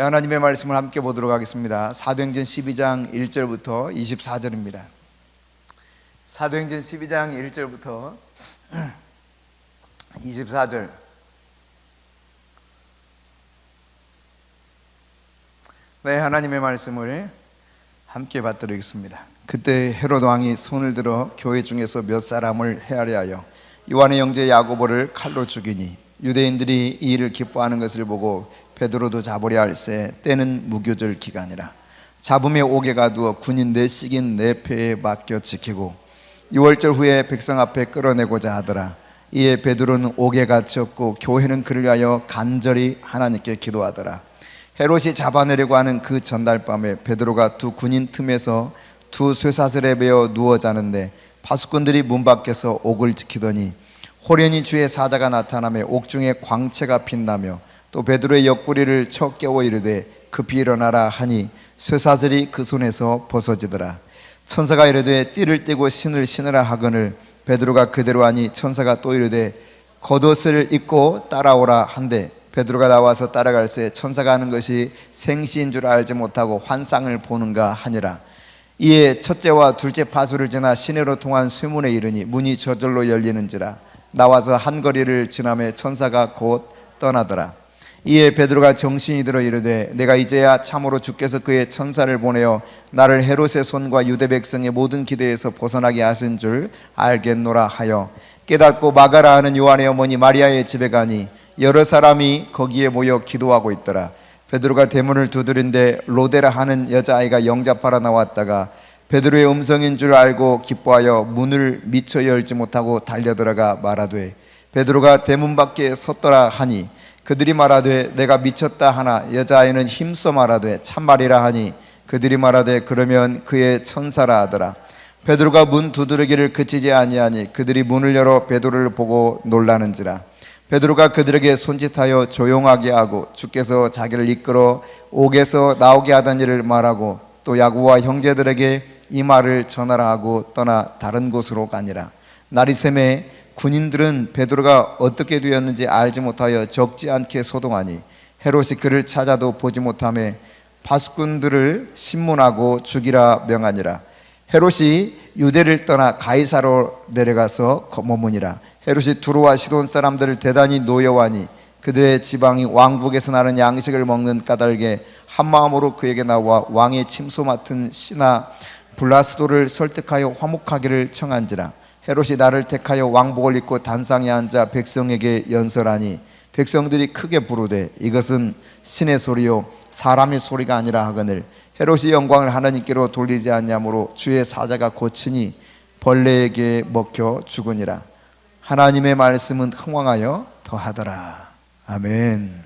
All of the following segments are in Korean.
하나님의 말씀을 함께 보도록 하겠습니다. 사도행전 12장 1절부터 24절입니다. 사도행전 12장 1절부터 24절. 하나님의 말씀을 함께 받들겠습니다. 그때 헤롯 왕이 손을 들어 교회 중에서 몇 사람을 헤아려 하여 요한의 형제 야고보를 칼로 죽이니 유대인들이 이 일을 기뻐하는 것을 보고 베드로도 잡으려 할세 때는 무교절 기간이라. 잡음에 옥에 가두어 군인 넷씩인 네 패에 맡겨 지키고 6월절 후에 백성 앞에 끌어내고자 하더라. 이에 베드로는 옥에 갇혔고 교회는 그를 위하여 간절히 하나님께 기도하더라. 헤롯이 잡아내려고 하는 그 전날 밤에 베드로가 두 군인 틈에서 두 쇠사슬에 베어 누워 자는데 파수꾼들이 문 밖에서 옥을 지키더니 호련히 주의 사자가 나타나며 옥중에 광채가 빛나며 또 베드로의 옆구리를 쳐 깨워 이르되 급히 일어나라 하니 쇠사슬이 그 손에서 벗어지더라. 천사가 이르되 띠를 띠고 신을 신으라 하거늘 베드로가 그대로 하니 천사가 또 이르되 겉옷을 입고 따라오라 한데 베드로가 나와서 따라갈새 천사가 하는 것이 생시인 줄 알지 못하고 환상을 보는가 하니라. 이에 첫째와 둘째 파수를 지나 시내로 통한 쇠문에 이르니 문이 저절로 열리는지라. 나와서 한 거리를 지나매 천사가 곧 떠나더라. 이에 베드로가 정신이 들어 이르되 내가 이제야 참으로 주께서 그의 천사를 보내어 나를 헤롯의 손과 유대 백성의 모든 기대에서 벗어나게 하신 줄 알겠노라 하여 깨닫고 마가라 하는 요한의 어머니 마리아의 집에 가니 여러 사람이 거기에 모여 기도하고 있더라. 베드로가 대문을 두드린데 로데라 하는 여자아이가 영접하러 나왔다가 베드로의 음성인 줄 알고 기뻐하여 문을 미처 열지 못하고 달려들어가 말하되 베드로가 대문 밖에 섰더라 하니 그들이 말하되 내가 미쳤다 하나 여자아이는 힘써 말하되 참말이라 하니 그들이 말하되 그러면 그의 천사라 하더라. 베드로가 문 두드리기를 그치지 아니하니 그들이 문을 열어 베드로를 보고 놀라는지라. 베드로가 그들에게 손짓하여 조용하게 하고 주께서 자기를 이끌어 옥에서 나오게 하던 일을 말하고 또 야고보와 형제들에게 이 말을 전하라 하고 떠나 다른 곳으로 가니라. 날이 새매 군인들은 베드로가 어떻게 되었는지 알지 못하여 적지 않게 소동하니 헤롯이 그를 찾아도 보지 못하며 파수꾼들을 신문하고 죽이라 명하니라. 헤롯이 유대를 떠나 가이사로 내려가서 머무니라. 헤롯이 두로와 시돈 사람들을 대단히 노여워하니 그들의 지방이 왕국에서 나는 양식을 먹는 까닭에 한마음으로 그에게 나와 왕의 침소 맡은 시나 블라스도를 설득하여 화목하기를 청한지라. 헤롯이 나를 택하여 왕복을 입고 단상에 앉아 백성에게 연설하니 백성들이 크게 부르되 이것은 신의 소리요 사람의 소리가 아니라 하거늘 헤롯이 영광을 하나님께로 돌리지 않냐므로 주의 사자가 고치니 벌레에게 먹혀 죽으니라. 하나님의 말씀은 흥왕하여 더하더라. 아멘.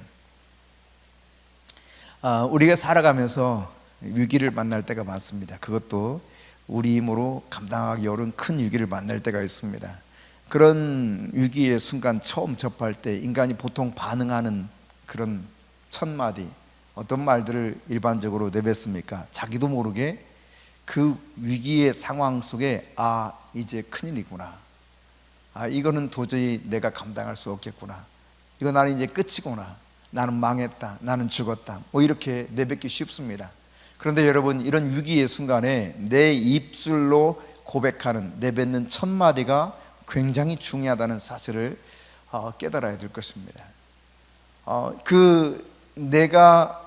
우리가 살아가면서 위기를 만날 때가 많습니다. 그것도 우리 힘으로 감당하기 어려운 큰 위기를 만날 때가 있습니다. 그런 위기의 순간 처음 접할 때 인간이 보통 반응하는 그런 첫 마디 어떤 말들을 일반적으로 내뱉습니까? 자기도 모르게 그 위기의 상황 속에 이제 큰일이구나, 이거는 도저히 내가 감당할 수 없겠구나, 이거 나는 이제 끝이구나, 나는 망했다, 나는 죽었다, 이렇게 내뱉기 쉽습니다. 그런데 여러분, 이런 위기의 순간에 내 입술로 고백하는, 내뱉는 첫 마디가 굉장히 중요하다는 사실을 깨달아야 될 것입니다. 내가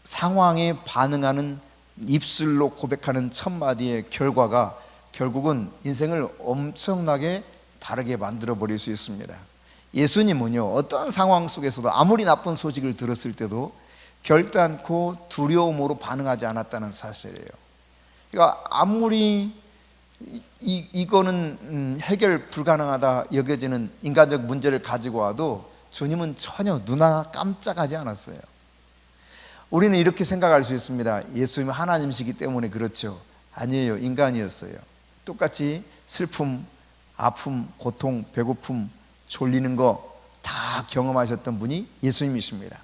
상황에 반응하는 입술로 고백하는 첫 마디의 결과가 결국은 인생을 엄청나게 다르게 만들어 버릴 수 있습니다. 예수님은요, 어떠한 상황 속에서도 아무리 나쁜 소식을 들었을 때도 결단코 두려움으로 반응하지 않았다는 사실이에요. 그러니까 아무리 이거는 해결 불가능하다 여겨지는 인간적 문제를 가지고 와도 주님은 전혀 눈 하나 깜짝하지 않았어요. 우리는 이렇게 생각할 수 있습니다. 예수님은 하나님이시기 때문에 그렇죠. 아니에요. 인간이었어요. 똑같이 슬픔, 아픔, 고통, 배고픔, 졸리는 거 다 경험하셨던 분이 예수님이십니다.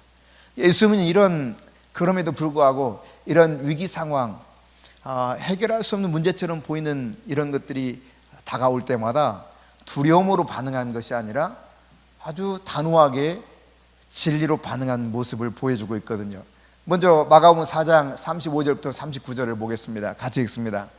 예수님은 그럼에도 불구하고 이런 위기 상황, 해결할 수 없는 문제처럼 보이는 이런 것들이 다가올 때마다 두려움으로 반응한 것이 아니라 아주 단호하게 진리로 반응한 모습을 보여주고 있거든요. 먼저 마가복음 4장 35절부터 39절을 보겠습니다. 같이 읽습니다.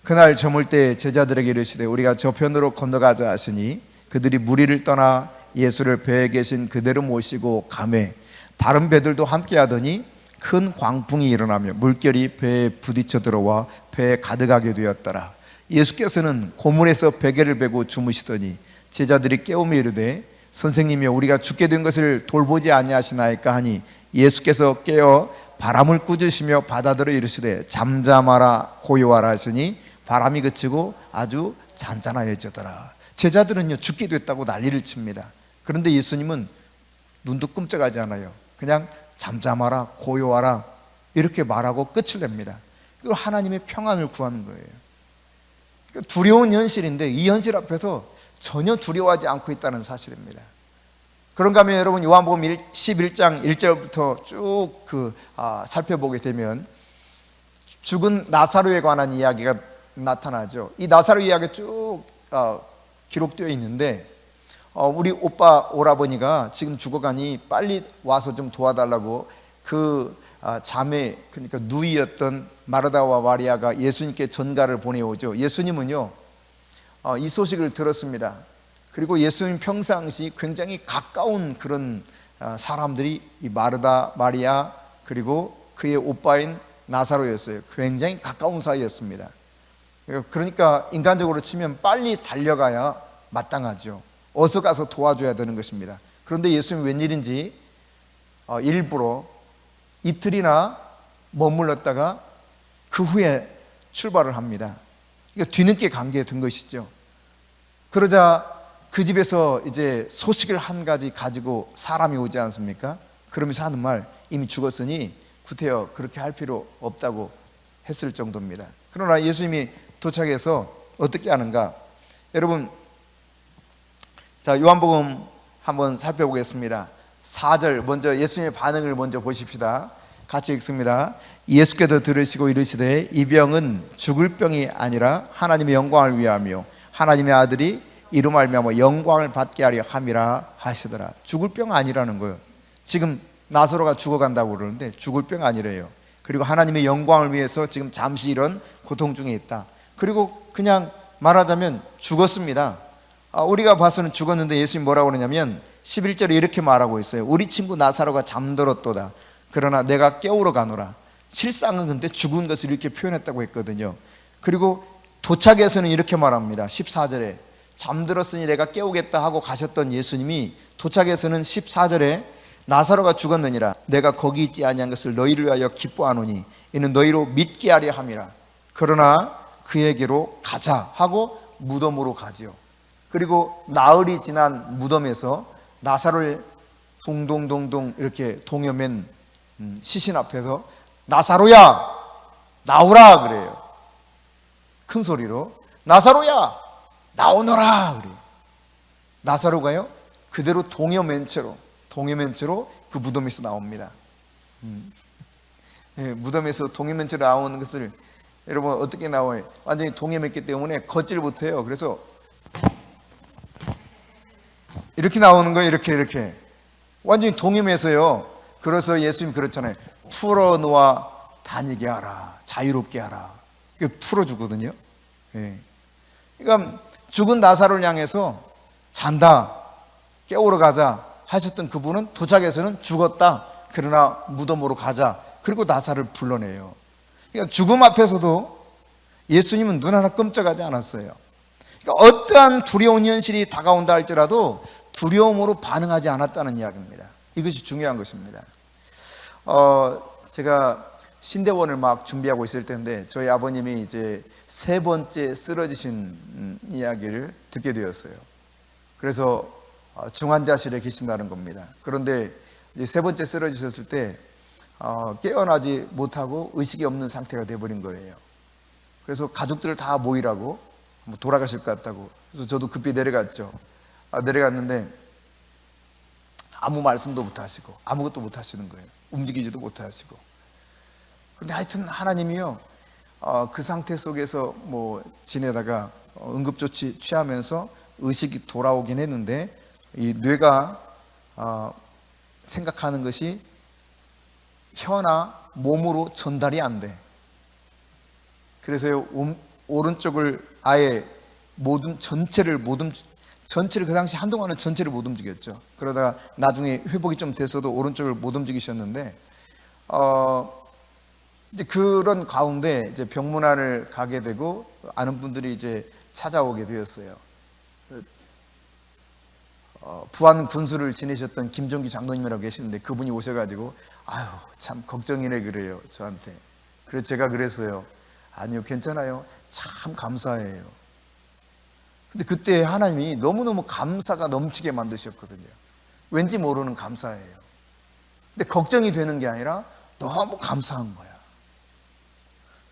그날 저물 때 제자들에게 이르시되 우리가 저편으로 건너가자 하시니 그들이 무리를 떠나 예수를 배에 계신 그대로 모시고 가매 다른 배들도 함께 하더니 큰 광풍이 일어나며 물결이 배에 부딪혀 들어와 배에 가득하게 되었더라. 예수께서는 고문에서 베개를 베고 주무시더니 제자들이 깨우며 이르되 선생님이여 우리가 죽게 된 것을 돌보지 아니하시나이까 하니 예수께서 깨어 바람을 꾸짖으시며 바다들어 이르시되 잠잠하라 고요하라 하시니 바람이 그치고 아주 잔잔하여지더라. 제자들은요 죽게 됐다고 난리를 칩니다. 그런데 예수님은 눈도 끔찍하지 않아요. 그냥 잠잠하라 고요하라 이렇게 말하고 끝을 냅니다. 그 하나님의 평안을 구하는 거예요. 두려운 현실인데 이 현실 앞에서 전혀 두려워하지 않고 있다는 사실입니다. 그런가 하면 여러분 요한복음 11장 1절부터 쭉 살펴보게 되면 죽은 나사로에 관한 이야기가 나타나죠. 이 나사로 이야기가 쭉 기록되어 있는데 우리 오빠 오라버니가 지금 죽어가니 빨리 와서 좀 도와달라고 자매 그러니까 누이였던 마르다와 마리아가 예수님께 전가를 보내오죠. 예수님은요 이 소식을 들었습니다. 그리고 예수님 평상시 굉장히 가까운 그런 사람들이 이 마르다, 마리아 그리고 그의 오빠인 나사로였어요. 굉장히 가까운 사이였습니다. 그러니까 인간적으로 치면 빨리 달려가야 마땅하죠. 어서 가서 도와줘야 되는 것입니다. 그런데 예수님 웬일인지 일부러 이틀이나 머물렀다가 그 후에 출발을 합니다. 그러니까 뒤늦게 관계에 든 것이죠. 그러자 그 집에서 이제 소식을 한 가지 가지고 사람이 오지 않습니까? 그러면서 하는 말 이미 죽었으니 구태여 그렇게 할 필요 없다고 했을 정도입니다. 그러나 예수님이 도착해서 어떻게 하는가? 여러분 자 요한복음 한번 살펴보겠습니다. 4절 먼저 예수님의 반응을 먼저 보십시다. 같이 읽습니다. 예수께서 들으시고 이르시되 이 병은 죽을 병이 아니라 하나님의 영광을 위하며 하나님의 아들이 이로 말미암아 영광을 받게 하려 함이라 하시더라. 죽을 병 아니라는 거예요. 지금 나사로가 죽어간다고 그러는데 죽을 병 아니래요. 그리고 하나님의 영광을 위해서 지금 잠시 이런 고통 중에 있다. 그리고 그냥 말하자면 죽었습니다. 우리가 봐서는 죽었는데 예수님 뭐라고 그러냐면 11절에 이렇게 말하고 있어요. 우리 친구 나사로가 잠들었도다. 그러나 내가 깨우러 가노라. 실상은 근데 죽은 것을 이렇게 표현했다고 했거든요. 그리고 도착에서는 이렇게 말합니다. 14절에 잠들었으니 내가 깨우겠다 하고 가셨던 예수님이 도착에서는 14절에 나사로가 죽었느니라 내가 거기 있지 아니한 것을 너희를 위하여 기뻐하노니 이는 너희로 믿게 하려 함이라. 그러나 그에게로 가자 하고 무덤으로 가지요. 그리고 나흘이 지난 무덤에서 나사로를 동동동동 이렇게 동여맨 시신 앞에서 나사로야 나오라 그래요. 큰 소리로 나사로야 나오너라 그래요. 나사로가요 그대로 동여맨 채로 그 무덤에서 나옵니다. 무덤에서 동여맨 채로 나오는 것을 여러분 어떻게 나와요? 완전히 동여맸기 때문에 걷질 못해요. 그래서 이렇게 나오는 거예요. 이렇게 완전히 동여매서요. 그래서 예수님 그렇잖아요. 풀어놓아 다니게 하라, 자유롭게 하라. 풀어주거든요. 그러니까 죽은 나사로를 향해서 잔다, 깨우러 가자 하셨던 그분은 도착해서는 죽었다. 그러나 무덤으로 가자. 그리고 나사를 불러내요. 그러니까 죽음 앞에서도 예수님은 눈 하나 끔찍하지 않았어요. 그러니까 어떠한 두려운 현실이 다가온다 할지라도 두려움으로 반응하지 않았다는 이야기입니다. 이것이 중요한 것입니다. 제가 신대원을 막 준비하고 있을 때인데 저희 아버님이 이제 3번째 쓰러지신 이야기를 듣게 되었어요. 그래서 중환자실에 계신다는 겁니다. 그런데 이제 3번째 쓰러지셨을 때 깨어나지 못하고 의식이 없는 상태가 돼버린 거예요. 그래서 가족들을 다 모이라고 돌아가실 것 같다고. 그래서 저도 급히 내려갔죠. 내려갔는데 아무 말씀도 못 하시고 아무것도 못 하시는 거예요. 움직이지도 못 하시고. 그런데 하여튼 하나님이요 그 상태 속에서 지내다가 응급조치 취하면서 의식이 돌아오긴 했는데 이 뇌가 생각하는 것이 혀나 몸으로 전달이 안 돼. 그래서 오른쪽을 아예 전체를 그 당시 한동안은 전체를 못 움직였죠. 그러다가 나중에 회복이 좀 됐어도 오른쪽을 못 움직이셨는데, 이제 그런 가운데 이제 병문안을 가게 되고 아는 분들이 이제 찾아오게 되었어요. 부안 군수를 지내셨던 김종기 장로님이라고 계시는데 그분이 오셔가지고 아유 참 걱정이네 그래요 저한테. 그래서 제가 그랬어요. 아니요 괜찮아요. 참 감사해요. 근데 그때 하나님이 너무너무 감사가 넘치게 만드셨거든요. 왠지 모르는 감사예요. 근데 걱정이 되는 게 아니라 너무 감사한 거야.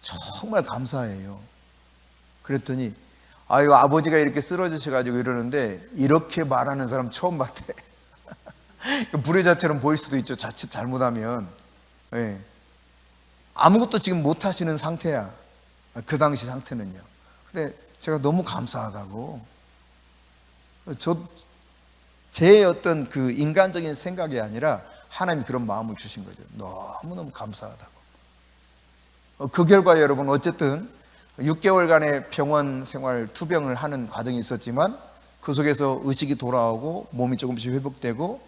정말 감사해요. 그랬더니 아유 아버지가 이렇게 쓰러지셔가지고 이러는데 이렇게 말하는 사람 처음 봤대. 불효자처럼 보일 수도 있죠. 자칫 잘못하면. 네. 아무것도 지금 못하시는 상태야. 그 당시 상태는요. 근데 제가 너무 감사하다고. 제 어떤 그 인간적인 생각이 아니라 하나님이 그런 마음을 주신 거죠. 너무너무 감사하다고. 그 결과 여러분 어쨌든 6개월간의 병원 생활 투병을 하는 과정이 있었지만 그 속에서 의식이 돌아오고 몸이 조금씩 회복되고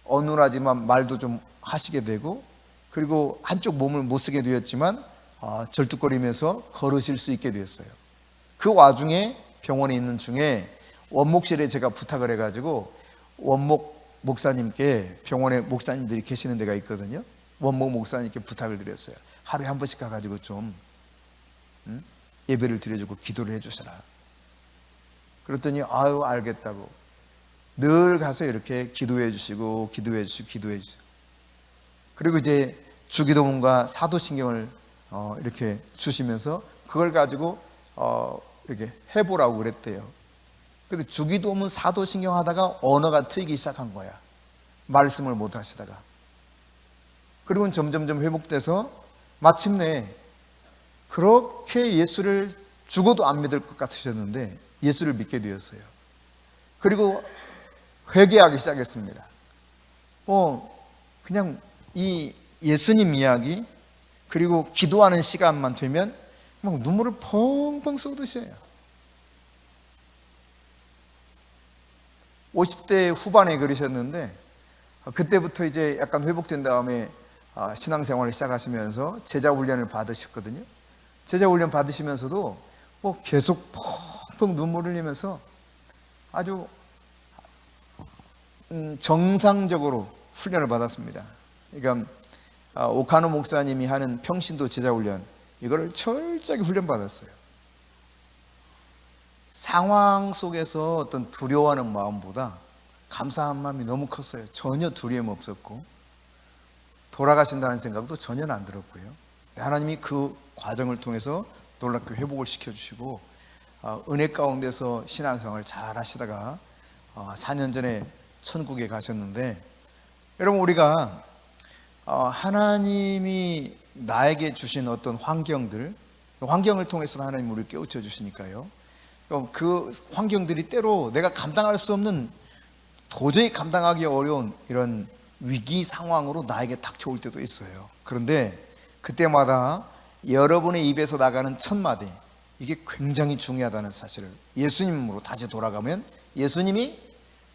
어눌하지만 말도 좀 하시게 되고 그리고 한쪽 몸을 못 쓰게 되었지만 절뚝거리면서 걸으실 수 있게 되었어요. 그 와중에 병원에 있는 중에 원목실에 제가 부탁을 해가지고 원목 목사님께 병원에 목사님들이 계시는 데가 있거든요. 원목 목사님께 부탁을 드렸어요. 하루에 한 번씩 가가지고 좀 예배를 드려주고 기도를 해주셔라. 그랬더니 아유 알겠다고 늘 가서 이렇게 기도해 주시고 기도해 주시고 그리고 이제 주기도문과 사도신경을 이렇게 주시면서 그걸 가지고 이렇게 해보라고 그랬대요. 근데 주기도문 사도신경 하다가 언어가 트이기 시작한 거야. 말씀을 못 하시다가. 그리고 점점점 회복돼서 마침내 그렇게 예수를 죽어도 안 믿을 것 같으셨는데 예수를 믿게 되었어요. 그리고 회개하기 시작했습니다. 그냥 이 예수님 이야기 그리고 기도하는 시간만 되면 막 눈물을 펑펑 쏟으셔요. 50대 후반에 그러셨는데 그때부터 이제 약간 회복된 다음에 신앙생활을 시작하시면서 제자훈련을 받으셨거든요. 제자훈련 받으시면서도 계속 펑펑 눈물을 흘리면서 아주 정상적으로 훈련을 받았습니다. 그러니까 오카노 목사님이 하는 평신도 제자훈련 이거를 철저하게 훈련받았어요. 상황 속에서 어떤 두려워하는 마음보다 감사한 마음이 너무 컸어요. 전혀 두려움 없었고 돌아가신다는 생각도 전혀 안 들었고요. 하나님이 그 과정을 통해서 놀랍게 회복을 시켜주시고 은혜 가운데서 신앙생활을 잘 하시다가 4년 전에 천국에 가셨는데 여러분 우리가 하나님이 나에게 주신 어떤 환경을 통해서 하나님이 우리를 깨우쳐 주시니까요. 그 환경들이 때로 내가 감당할 수 없는 도저히 감당하기 어려운 이런 위기 상황으로 나에게 닥쳐올 때도 있어요. 그런데 그때마다 여러분의 입에서 나가는 첫 마디 이게 굉장히 중요하다는 사실을 예수님으로 다시 돌아가면 예수님이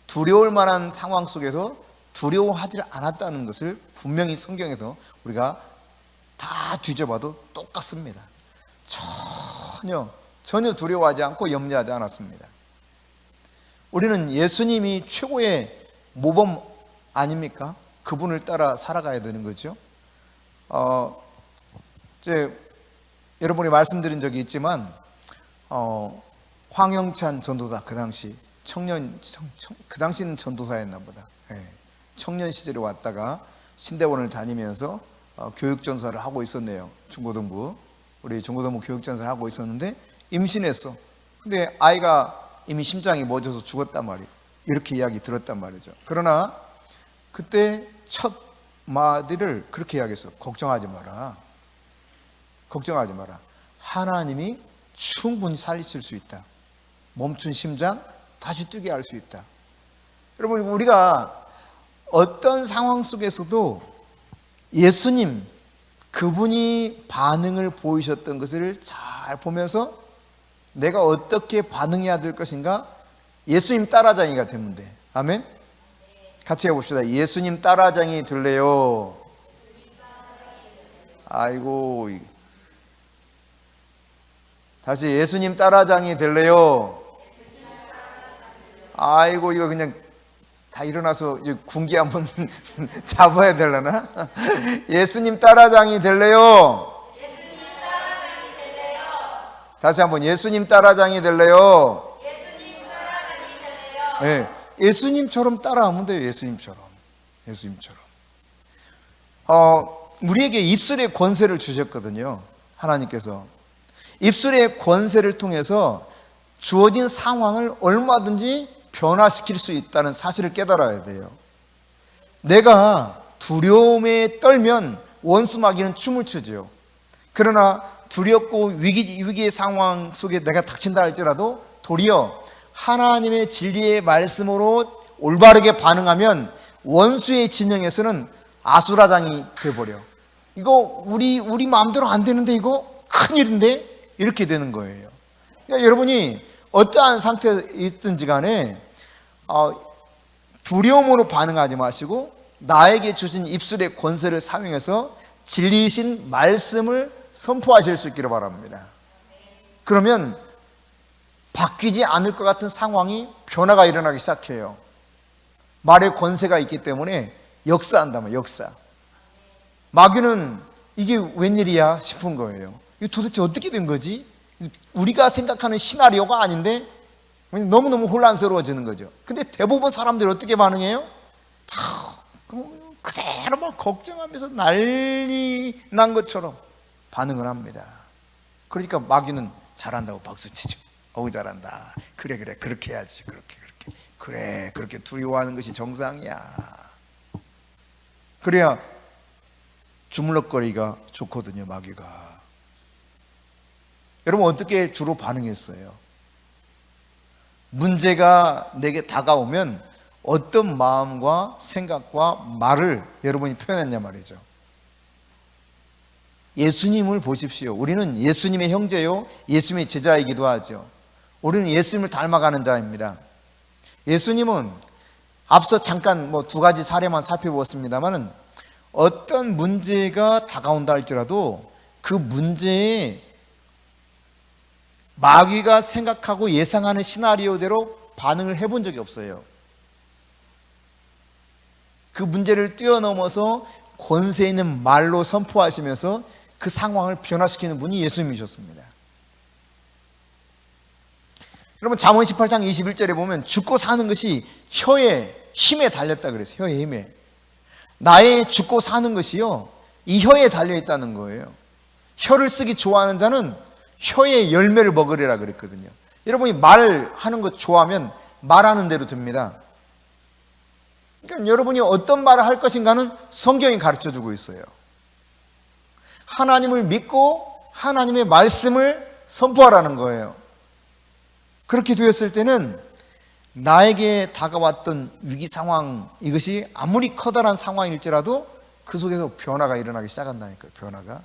두려울 만한 상황 속에서 두려워하지 않았다는 것을 분명히 성경에서 우리가 다 뒤져봐도 똑같습니다. 전혀 두려워하지 않고 염려하지 않았습니다. 우리는 예수님이 최고의 모범 아닙니까? 그분을 따라 살아가야 되는 거죠. 이제 여러분이 말씀드린 적이 있지만 황영찬 전도사 그 당시 그 당시는 전도사였나 보다. 청년 시절에 왔다가 신대원을 다니면서 교육전사를 하고 있었네요. 중고등부 우리 중고등부 교육전사를 하고 있었는데 임신했어. 근데 아이가 이미 심장이 멎어서 죽었단 말이에요. 이렇게 이야기 들었단 말이죠. 그러나 그때 첫 마디를 그렇게 이야기했어. 걱정하지 마라. 걱정하지 마라. 하나님이 충분히 살리실 수 있다. 멈춘 심장 다시 뛰게 할 수 있다. 여러분 우리가 어떤 상황 속에서도 예수님 그분이 반응을 보이셨던 것을 잘 보면서 내가 어떻게 반응해야 될 것인가? 예수님 따라자기가 되면 돼. 아멘? 같이 해봅시다. 예수님 따라자기 될래요? 아이고, 다시 예수님 따라자기 될래요? 아이고, 이거 그냥 다 일어나서 군기 한번 잡아야 되려나? 예수님 따라장이 될래요? 다시 한번 예수님 따라장이 될래요? 네, 예수님처럼 따라하면 돼요. 예수님처럼. 우리에게 입술의 권세를 주셨거든요. 하나님께서 입술의 권세를 통해서 주어진 상황을 얼마든지 변화시킬 수 있다는 사실을 깨달아야 돼요. 내가 두려움에 떨면 원수 마귀는 춤을 추죠. 그러나 두렵고 위기의 상황 속에 내가 닥친다 할지라도 도리어 하나님의 진리의 말씀으로 올바르게 반응하면 원수의 진영에서는 아수라장이 돼버려. 이거 우리 마음대로 안 되는데 이거 큰일인데? 이렇게 되는 거예요. 그러니까 여러분이 어떠한 상태에 있든지 간에 두려움으로 반응하지 마시고 나에게 주신 입술의 권세를 사용해서 진리이신 말씀을 선포하실 수 있기를 바랍니다. 그러면 바뀌지 않을 것 같은 상황이 변화가 일어나기 시작해요. 말의 권세가 있기 때문에 역사한다면 역사. 마귀는 이게 웬일이야 싶은 거예요. 이거 도대체 어떻게 된 거지? 우리가 생각하는 시나리오가 아닌데 너무너무 혼란스러워지는 거죠. 근데 대부분 사람들이 어떻게 반응해요? 그대로 막 걱정하면서 난리 난 것처럼 반응을 합니다. 그러니까 마귀는 잘한다고 박수치죠. 어우 잘한다. 그래 그렇게 해야지. 그렇게 두려워하는 것이 정상이야. 그래야 주물럭거리기가 좋거든요. 마귀가. 여러분 어떻게 주로 반응했어요? 문제가 내게 다가오면 어떤 마음과 생각과 말을 여러분이 표현했냐 말이죠. 예수님을 보십시오. 우리는 예수님의 형제요 예수님의 제자이기도 하죠. 우리는 예수님을 닮아가는 자입니다. 예수님은 앞서 잠깐 두 가지 사례만 살펴보았습니다만 어떤 문제가 다가온다 할지라도 그 문제에 마귀가 생각하고 예상하는 시나리오대로 반응을 해본 적이 없어요. 그 문제를 뛰어넘어서 권세 있는 말로 선포하시면서 그 상황을 변화시키는 분이 예수님이셨습니다. 여러분 잠언 18장 21절에 보면 죽고 사는 것이 혀의 힘에 달렸다 그랬어요. 혀의 힘에. 나의 죽고 사는 것이요 이 혀에 달려있다는 거예요. 혀를 쓰기 좋아하는 자는 혀의 열매를 먹으리라 그랬거든요. 여러분이 말하는 것 좋아하면 말하는 대로 됩니다. 그러니까 여러분이 어떤 말을 할 것인가는 성경이 가르쳐주고 있어요. 하나님을 믿고 하나님의 말씀을 선포하라는 거예요. 그렇게 되었을 때는 나에게 다가왔던 위기 상황, 이것이 아무리 커다란 상황일지라도 그 속에서 변화가 일어나기 시작한다니까요. 변화가.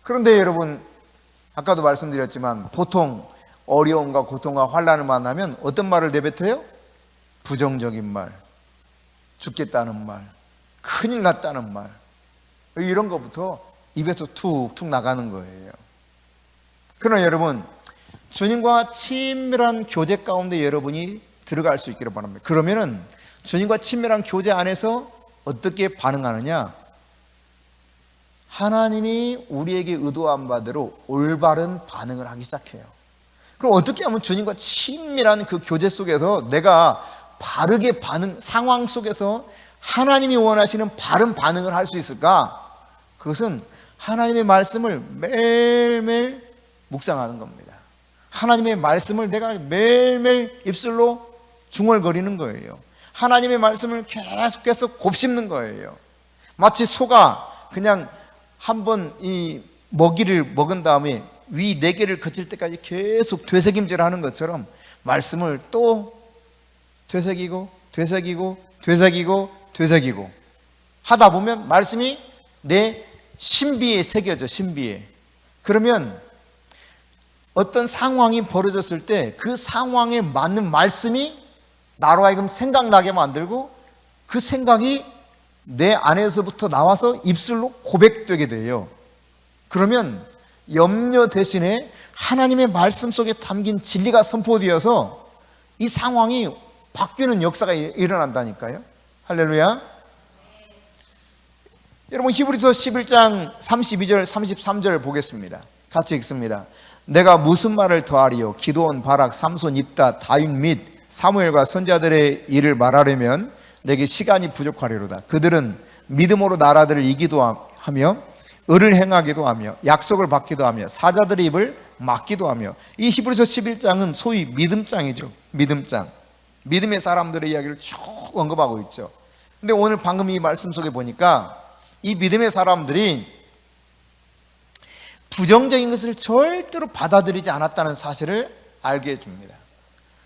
그런데 여러분 아까도 말씀드렸지만 보통 어려움과 고통과 환난을 만나면 어떤 말을 내뱉어요? 부정적인 말, 죽겠다는 말, 큰일 났다는 말, 이런 것부터 입에서 툭툭 나가는 거예요. 그러나 여러분 주님과 친밀한 교제 가운데 여러분이 들어갈 수 있기를 바랍니다. 그러면은 주님과 친밀한 교제 안에서 어떻게 반응하느냐? 하나님이 우리에게 의도한 바대로 올바른 반응을 하기 시작해요. 그럼 어떻게 하면 주님과 친밀한 그 교제 속에서 내가 바르게 상황 속에서 하나님이 원하시는 바른 반응을 할 수 있을까? 그것은 하나님의 말씀을 매일매일 묵상하는 겁니다. 하나님의 말씀을 내가 매일매일 입술로 중얼거리는 거예요. 하나님의 말씀을 계속해서 곱씹는 거예요. 마치 소가 그냥 한번 이 먹이를 먹은 다음에 위 4개를 거칠 때까지 계속 되새김질 하는 것처럼 말씀을 또 되새기고 되새기고 하다 보면 말씀이 내 신비에 새겨져. 신비에. 그러면 어떤 상황이 벌어졌을 때 그 상황에 맞는 말씀이 나로 하여금 생각나게 만들고 그 생각이 내 안에서부터 나와서 입술로 고백되게 돼요. 그러면 염려 대신에 하나님의 말씀 속에 담긴 진리가 선포되어서 이 상황이 바뀌는 역사가 일어난다니까요. 할렐루야. 여러분 히브리서 11장 32절 33절 보겠습니다. 같이 읽습니다. 내가 무슨 말을 더하리요? 기드온, 바락, 삼손, 입다, 다윗 및 사무엘과 선지자들의 일을 말하려면 내게 시간이 부족하리로다. 그들은 믿음으로 나라들을 이기도 하며 의를 행하기도 하며 약속을 받기도 하며 사자들의 입을 막기도 하며. 이 히브리서 11장은 소위 믿음장이죠. 믿음장. 믿음의 사람들의 이야기를 쭉 언급하고 있죠. 근데 오늘 방금 이 말씀 속에 보니까 이 믿음의 사람들이 부정적인 것을 절대로 받아들이지 않았다는 사실을 알게 해줍니다.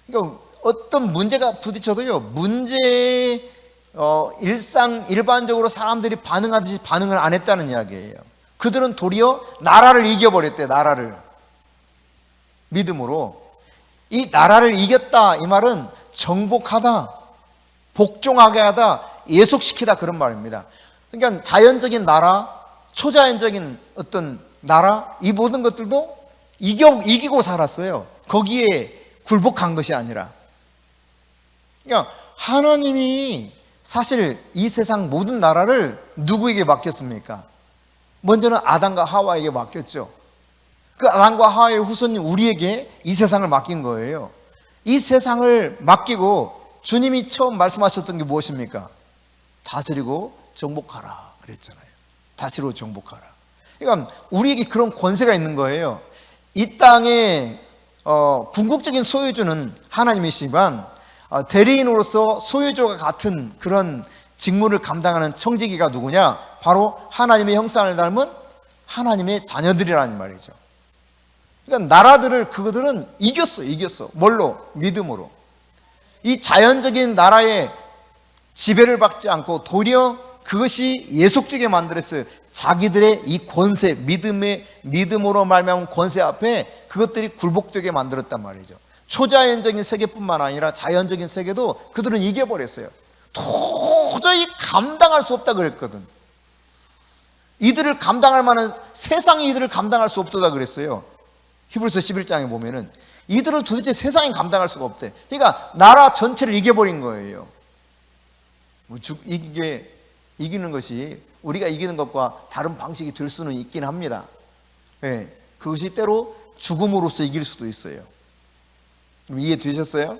그러니까 어떤 문제가 부딪혀도요, 문제에 일반적으로 사람들이 반응하듯이 반응을 안 했다는 이야기예요. 그들은 도리어 나라를 이겨버렸대. 나라를 믿음으로. 이 나라를 이겼다 이 말은 정복하다, 복종하게 하다, 예속시키다 그런 말입니다. 그러니까 자연적인 나라, 초자연적인 어떤 나라, 이 모든 것들도 이기고 살았어요. 거기에 굴복한 것이 아니라. 그러니까 하나님이 사실 이 세상 모든 나라를 누구에게 맡겼습니까? 먼저는 아담과 하와에게 맡겼죠. 그 아담과 하와의 후손인 우리에게 이 세상을 맡긴 거예요. 이 세상을 맡기고 주님이 처음 말씀하셨던 게 무엇입니까? 다스리고 정복하라 그랬잖아요. 다스리고 정복하라. 그러니까 우리에게 그런 권세가 있는 거예요. 이 땅의 궁극적인 소유주는 하나님이시지만 대리인으로서 소유주와 같은 그런 직무를 감당하는 청지기가 누구냐? 바로 하나님의 형상을 닮은 하나님의 자녀들이라는 말이죠. 그러니까 나라들을 그들은 이겼어. 뭘로? 믿음으로. 이 자연적인 나라의 지배를 받지 않고 도리어 그것이 예속되게 만들었어요. 자기들의 이 권세, 믿음으로 말미암은 권세 앞에 그것들이 굴복되게 만들었단 말이죠. 초자연적인 세계뿐만 아니라 자연적인 세계도 그들은 이겨버렸어요. 도저히 감당할 수 없다 그랬거든. 이들을 감당할 만한 세상이 이들을 감당할 수 없다 그랬어요. 히브리서 11장에 보면은 이들을 도대체 세상이 감당할 수가 없대. 그러니까 나라 전체를 이겨버린 거예요. 이기는 것이 우리가 이기는 것과 다른 방식이 될 수는 있긴 합니다. 네, 그것이 때로 죽음으로써 이길 수도 있어요. 이해되셨어요?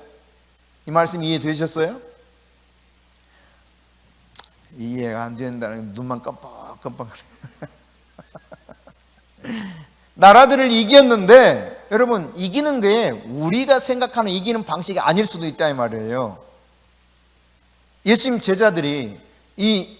이 말씀 이해되셨어요? 이해가 안 된다는 눈만 깜빡깜빡. 나라들을 이겼는데 여러분 이기는 게 우리가 생각하는 이기는 방식이 아닐 수도 있다 이 말이에요. 예수님 제자들이 이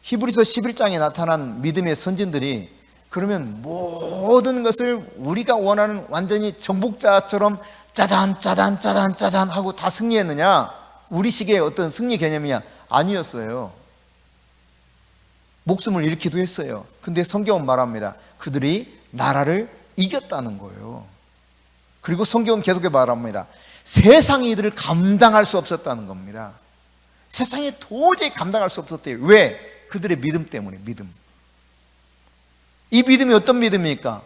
히브리서 11장에 나타난 믿음의 선진들이 그러면 모든 것을 우리가 원하는 완전히 정복자처럼 짜잔 하고 다 승리했느냐? 우리식의 어떤 승리 개념이야? 아니었어요. 목숨을 잃기도 했어요. 근데 성경은 말합니다. 그들이 나라를 이겼다는 거예요. 그리고 성경은 계속해 말합니다. 세상이 이들을 감당할 수 없었다는 겁니다. 세상에 도저히 감당할 수 없었대요. 왜? 그들의 믿음 때문에. 믿음. 이 믿음이 어떤 믿음입니까?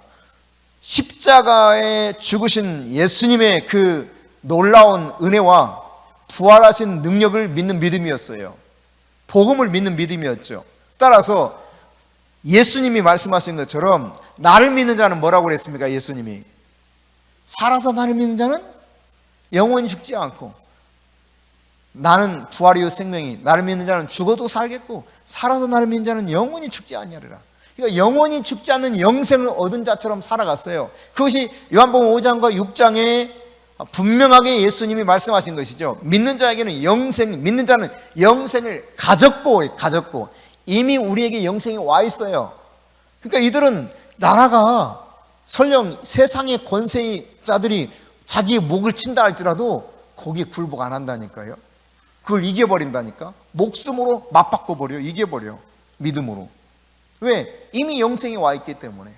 십자가에 죽으신 예수님의 그 놀라운 은혜와 부활하신 능력을 믿는 믿음이었어요. 복음을 믿는 믿음이었죠. 따라서 예수님이 말씀하신 것처럼 나를 믿는 자는 뭐라고 그랬습니까? 예수님이 살아서 나를 믿는 자는 영원히 죽지 않고 나는 부활이요 생명이 나를 믿는 자는 죽어도 살겠고 살아서 나를 믿는 자는 영원히 죽지 아니하리라. 그러니까 영원히 죽지 않는 영생을 얻은 자처럼 살아갔어요. 그것이 요한복음 5장과 6장에 분명하게 예수님이 말씀하신 것이죠. 믿는 자에게는 영생, 믿는 자는 영생을 가졌고 이미 우리에게 영생이 와 있어요. 그러니까 이들은 나라가 설령 세상의 권세자들이 자기의 목을 친다 할지라도 거기에 굴복 안 한다니까요. 그걸 이겨버린다니까. 목숨으로 맞바꿔버려. 이겨버려. 믿음으로. 왜? 이미 영생이 와 있기 때문에.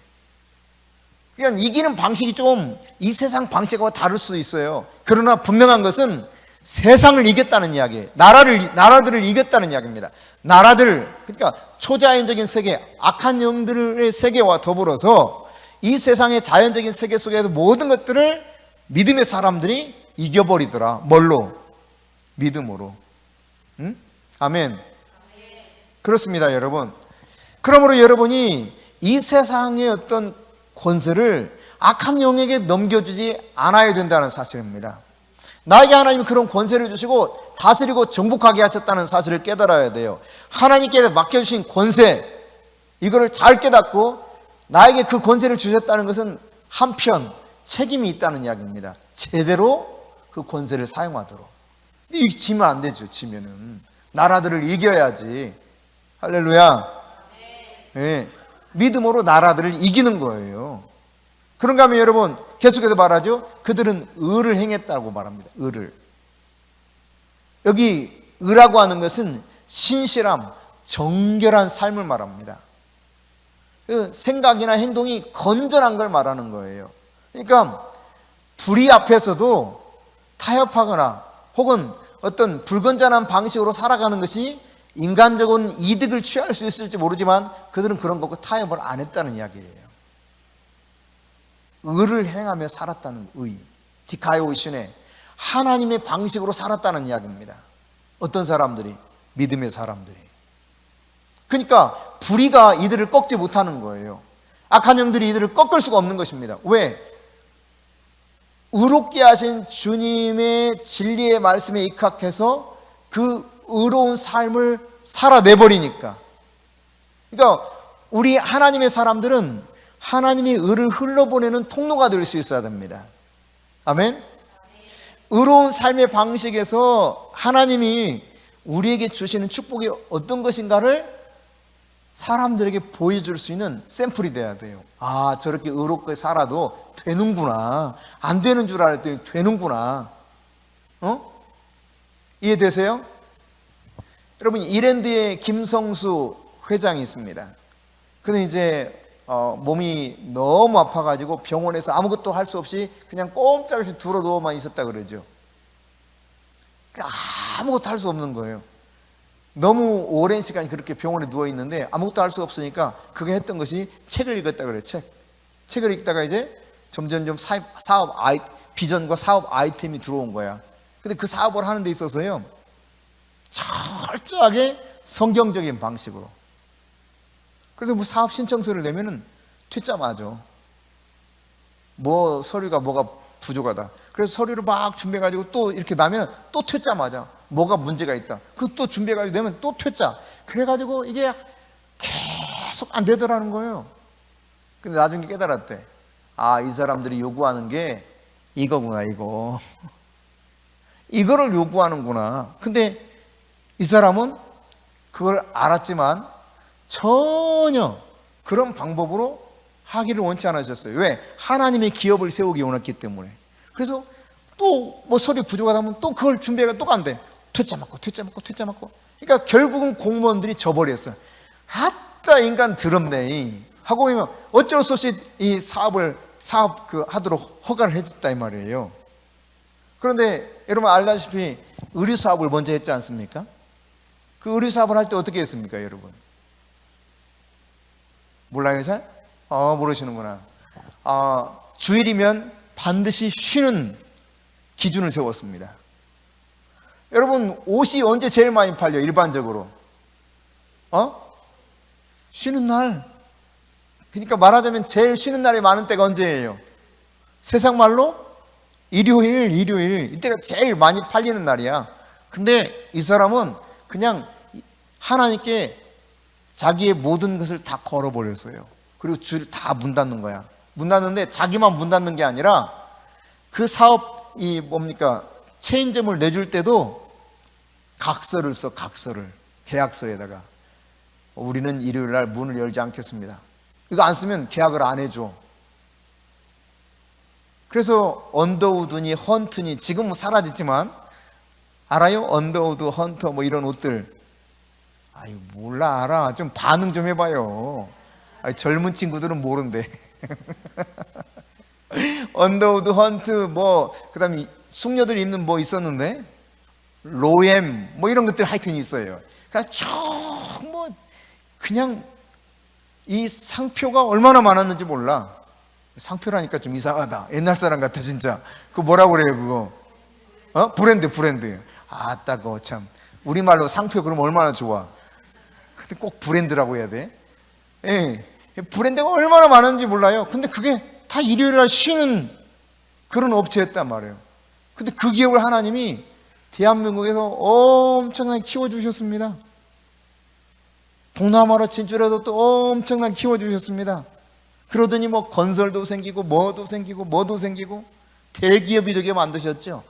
그러니까 이기는 방식이 좀 이 세상 방식하고 다를 수도 있어요. 그러나 분명한 것은 세상을 이겼다는 이야기예요. 나라들을 이겼다는 이야기입니다. 나라들, 그러니까 초자연적인 세계, 악한 영들의 세계와 더불어서 이 세상의 자연적인 세계 속에서 모든 것들을 믿음의 사람들이 이겨버리더라. 뭘로? 믿음으로. 응? 아멘. 그렇습니다, 여러분. 그러므로 여러분이 이 세상의 어떤 권세를 악한 영에게 넘겨주지 않아야 된다는 사실입니다. 나에게 하나님이 그런 권세를 주시고 다스리고 정복하게 하셨다는 사실을 깨달아야 돼요. 하나님께 맡겨주신 권세, 이거를 잘 깨닫고 나에게 그 권세를 주셨다는 것은 한편 책임이 있다는 이야기입니다. 제대로 그 권세를 사용하도록. 지면 안 되죠. 지면은 나라들을 이겨야지. 할렐루야. 네. 믿음으로 나라들을 이기는 거예요. 그런가 하면 여러분 계속해서 말하죠. 그들은 의를 행했다고 말합니다. 의를. 여기 의라고 하는 것은 신실함, 정결한 삶을 말합니다. 그 생각이나 행동이 건전한 걸 말하는 거예요. 그러니까 불의 앞에서도 타협하거나 혹은 어떤 불건전한 방식으로 살아가는 것이 인간적인 이득을 취할 수 있을지 모르지만 그들은 그런 것과 타협을 안 했다는 이야기예요. 의를 행하며 살았다는 의, 디카이오신에 하나님의 방식으로 살았다는 이야기입니다. 어떤 사람들이? 믿음의 사람들이. 그러니까 불의가 이들을 꺾지 못하는 거예요. 악한 영들이 이들을 꺾을 수가 없는 것입니다. 왜? 의롭게 하신 주님의 진리의 말씀에 입각해서 그 의로운 삶을 살아내버리니까. 그러니까 우리 하나님의 사람들은 하나님의 의를 흘러보내는 통로가 될 수 있어야 됩니다. 아멘? 의로운 삶의 방식에서 하나님이 우리에게 주시는 축복이 어떤 것인가를 사람들에게 보여줄 수 있는 샘플이 돼야 돼요. 아, 저렇게 의롭게 살아도 되는구나. 안 되는 줄 알았더니 되는구나. 이해되세요? 여러분, 이랜드에 김성수 회장이 있습니다. 그는 이제 몸이 너무 아파가지고 병원에서 아무것도 할 수 없이 그냥 꼼짝없이 들어 누워만 있었다 그러죠. 아무것도 할 수 없는 거예요. 너무 오랜 시간 그렇게 병원에 누워 있는데 아무것도 할 수 없으니까 그게 했던 것이 책을 읽었다 그래요. 책을 읽다가 이제 점점 사업 비전과 사업 아이템이 들어온 거야. 근데 그 사업을 하는 데 있어서요, 철저하게 성경적인 방식으로. 그래서 뭐 사업 신청서를 내면은 퇴짜 맞아. 뭐 서류가 뭐가 부족하다. 그래서 서류를 막 준비해가지고 또 이렇게 나면 또 퇴짜 맞아. 뭐가 문제가 있다. 그 또 준비해가지고 내면 또 퇴짜. 그래가지고 이게 계속 안 되더라는 거예요. 근데 나중에 깨달았대. 아, 이 사람들이 요구하는 게 이거구나, 이거. 이거를 요구하는구나. 근데 이 사람은 그걸 알았지만 전혀 그런 방법으로 하기를 원치 않으셨어요. 왜? 하나님의 기업을 세우기 원했기 때문에. 그래서 또 뭐 서류 부족하다면 또 그걸 준비해가 또 간대. 퇴짜 맞고. 그러니까 결국은 공무원들이 져버렸어요. 아따 인간 더럽네 하고 있으면 어쩔 수 없이 이 사업 하도록 허가를 해줬다 이 말이에요. 그런데 여러분 알다시피 의류 사업을 먼저 했지 않습니까? 그 의류 사업을 할 때 어떻게 했습니까, 여러분? 몰라요, 잘? 모르시는구나. 주일이면 반드시 쉬는 기준을 세웠습니다. 여러분, 옷이 언제 제일 많이 팔려, 일반적으로? 쉬는 날. 그러니까 말하자면 제일 쉬는 날이 많은 때가 언제예요? 세상 말로? 일요일. 이때가 제일 많이 팔리는 날이야. 근데 이 사람은 그냥 하나님께 자기의 모든 것을 다 걸어버렸어요. 그리고 줄 다 문 닫는 거야. 문 닫는데 자기만 문 닫는 게 아니라 그 사업이 뭡니까? 체인점을 내줄 때도 각서를 써, 각서를. 계약서에다가. 우리는 일요일 날 문을 열지 않겠습니다. 이거 안 쓰면 계약을 안 해줘. 그래서 언더우드니 헌트니 지금은 사라졌지만 알아요? 언더우드 헌터 뭐 이런 옷들. 아유, 몰라. 알아. 좀 반응 좀 해봐요. 아유, 젊은 친구들은 모른대. 언더우드 헌트 뭐 그다음에 숙녀들 입는 뭐 있었는데 로엠 뭐 이런 것들 하여튼 있어요. 그러니까 쭉뭐 그냥 이 상표가 얼마나 많았는지 몰라. 상표라니까 좀 이상하다. 옛날 사람 같아 진짜. 그거 뭐라고 그래요 그거? 브랜드. 아따 거 참. 우리말로 상표 그러면 얼마나 좋아. 근데 꼭 브랜드라고 해야 돼. 예. 브랜드가 얼마나 많은지 몰라요. 근데 그게 다 일요일날 쉬는 그런 업체였단 말이에요. 근데 그 기업을 하나님이 대한민국에서 엄청나게 키워주셨습니다. 동남아로 진출해서 또 엄청나게 키워주셨습니다. 그러더니 뭐 건설도 생기고 뭐도 생기고 대기업이 되게 만드셨죠.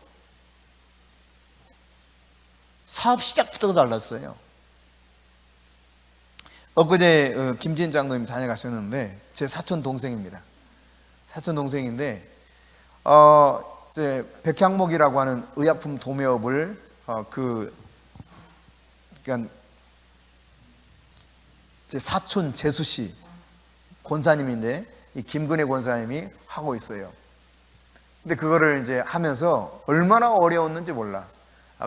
사업 시작부터 달랐어요. 엊그제 김진 장로님 다녀가셨는데 제 사촌 동생입니다. 사촌 동생인데 이제 백향목이라고 하는 의약품 도매업을 그러니까 제 사촌 재수 씨 권사님인데 이 김근혜 권사님이 하고 있어요. 근데 그거를 이제 하면서 얼마나 어려웠는지 몰라.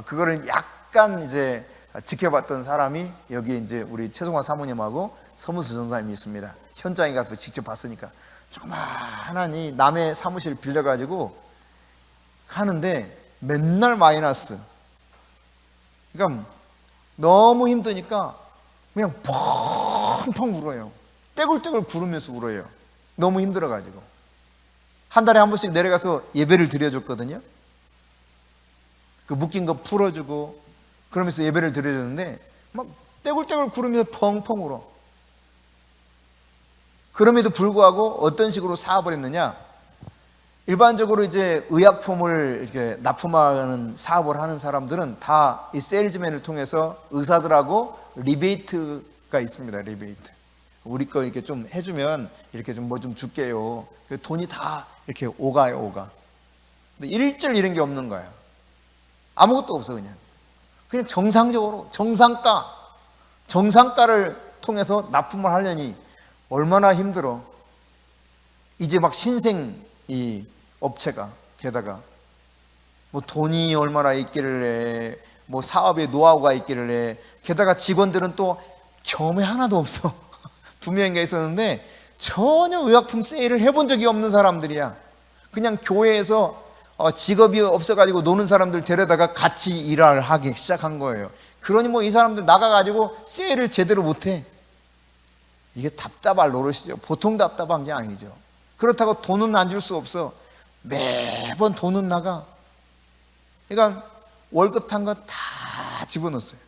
그거를 약간 이제 지켜봤던 사람이 여기 이제 우리 최송화 사모님하고 서문수 전사님이 있습니다. 현장에 가서 직접 봤으니까 조그마하니 남의 사무실 빌려가지고 하는데 맨날 마이너스. 그러니까 너무 힘드니까 그냥 펑펑 울어요. 떼굴떼굴 구르면서 울어요. 너무 힘들어가지고. 한 달에 한 번씩 내려가서 예배를 드려줬거든요. 그 묶인 거 풀어주고 그러면서 예배를 드려줬는데 막 떼굴떼굴 구르면서 펑펑 울어. 그럼에도 불구하고 어떤 식으로 사업을 했느냐? 일반적으로 이제 의약품을 이렇게 납품하는 사업을 하는 사람들은 다 이 세일즈맨을 통해서 의사들하고 리베이트가 있습니다. 리베이트. 우리 거 이렇게 좀 해주면 이렇게 좀 뭐 좀 줄게요. 돈이 다 이렇게 오가요. 근데 일절 이런 게 없는 거야. 아무것도 없어 그냥 정상적으로 정상가를 통해서 납품을 하려니 얼마나 힘들어. 이제 막 신생 이 업체가 게다가 뭐 돈이 얼마나 있기를 해, 뭐 사업에 노하우가 있기를 해. 게다가 직원들은 또 경험이 하나도 없어. 2명인가 있었는데 전혀 의약품 세일을 해본 적이 없는 사람들이야. 그냥 교회에서 직업이 없어가지고 노는 사람들 데려다가 같이 일을 하기 시작한 거예요. 그러니 뭐 이 사람들 나가가지고 세일을 제대로 못해. 이게 답답할 노릇이죠. 보통 답답한 게 아니죠. 그렇다고 돈은 안 줄 수 없어. 매번 돈은 나가. 그러니까 월급 탄 거 다 집어넣었어요.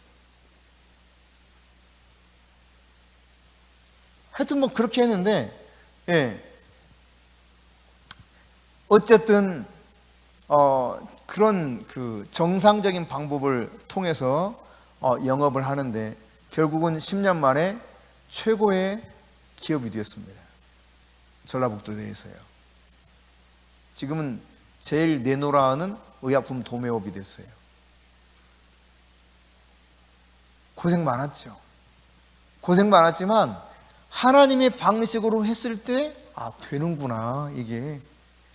하여튼 뭐 그렇게 했는데, 예. 어쨌든 그런 그 정상적인 방법을 통해서 영업을 하는데 결국은 10년 만에 최고의 기업이 되었습니다. 전라북도에서요. 지금은 제일 내놓으라는 의약품 도매업이 됐어요. 고생 많았죠. 고생 많았지만 하나님의 방식으로 했을 때 되는구나 이게.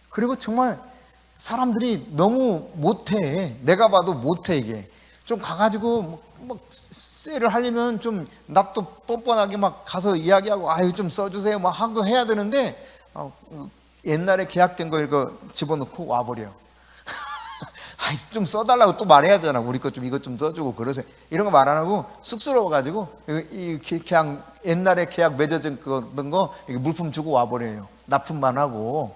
그리고 정말 사람들이 너무 못해. 내가 봐도 못해 이게. 좀 가가지고 막 세일을 하려면 좀 낯도 뻔뻔하게 막 가서 이야기하고 아유 좀 써주세요 막 하고 해야 되는데 옛날에 계약된 거 이거 집어넣고 와버려. 좀 써달라고 또 말해야 되잖아. 우리 것 좀 이것 좀 써주고 그러세요. 이런 거 말 안 하고 쑥스러워가지고 이 계약 옛날에 계약 맺어진 거 물품 주고 와버려요. 납품만 하고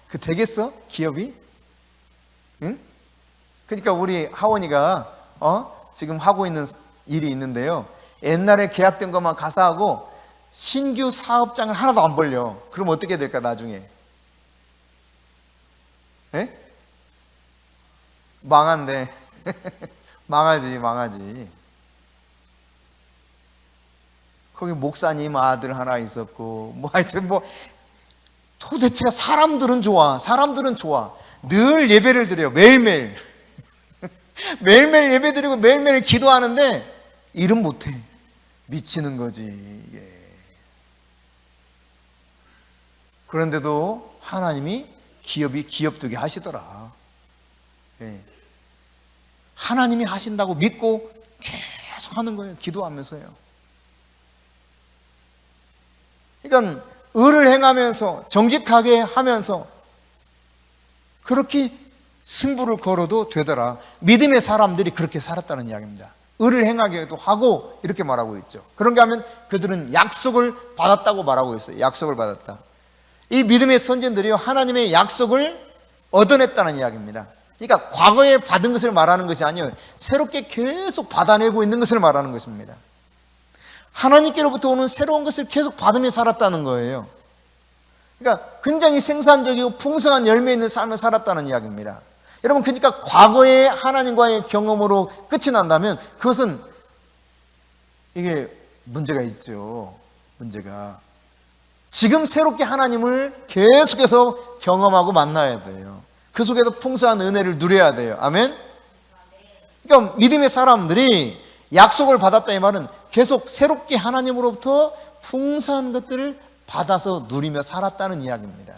그 되겠어? 기업이? 응? 그러니까 우리 하원이가 지금 하고 있는 일이 있는데요. 옛날에 계약된 것만 가서 하고 신규 사업장을 하나도 안 벌려. 그럼 어떻게 될까 나중에? 에? 망한데. 망하지. 거기 목사님 아들 하나 있었고 뭐 하여튼 뭐 도대체가 사람들은 좋아. 늘 예배를 드려요. 매일매일. 매일매일 예배드리고 매일매일 기도하는데 일은 못해. 미치는 거지 이게. 그런데도 하나님이 기업되게 하시더라. 예. 하나님이 하신다고 믿고 계속 하는 거예요. 기도하면서요. 그러니까 의를 행하면서 정직하게 하면서 그렇게 승부를 걸어도 되더라. 믿음의 사람들이 그렇게 살았다는 이야기입니다. 의를 행하게도 하고 이렇게 말하고 있죠. 그런가 하면 그들은 약속을 받았다고 말하고 있어요. 약속을 받았다. 이 믿음의 선진들이요, 하나님의 약속을 얻어냈다는 이야기입니다. 그러니까 과거에 받은 것을 말하는 것이 아니에요. 새롭게 계속 받아내고 있는 것을 말하는 것입니다. 하나님께로부터 오는 새로운 것을 계속 받으며 살았다는 거예요. 그러니까 굉장히 생산적이고 풍성한 열매 있는 삶을 살았다는 이야기입니다. 여러분, 그러니까 과거의 하나님과의 경험으로 끝이 난다면 그것은 이게 문제가 있죠. 문제가. 지금 새롭게 하나님을 계속해서 경험하고 만나야 돼요. 그 속에서 풍성한 은혜를 누려야 돼요. 아멘? 그러니까 믿음의 사람들이 약속을 받았다 이 말은 계속 새롭게 하나님으로부터 풍성한 것들을 받아서 누리며 살았다는 이야기입니다.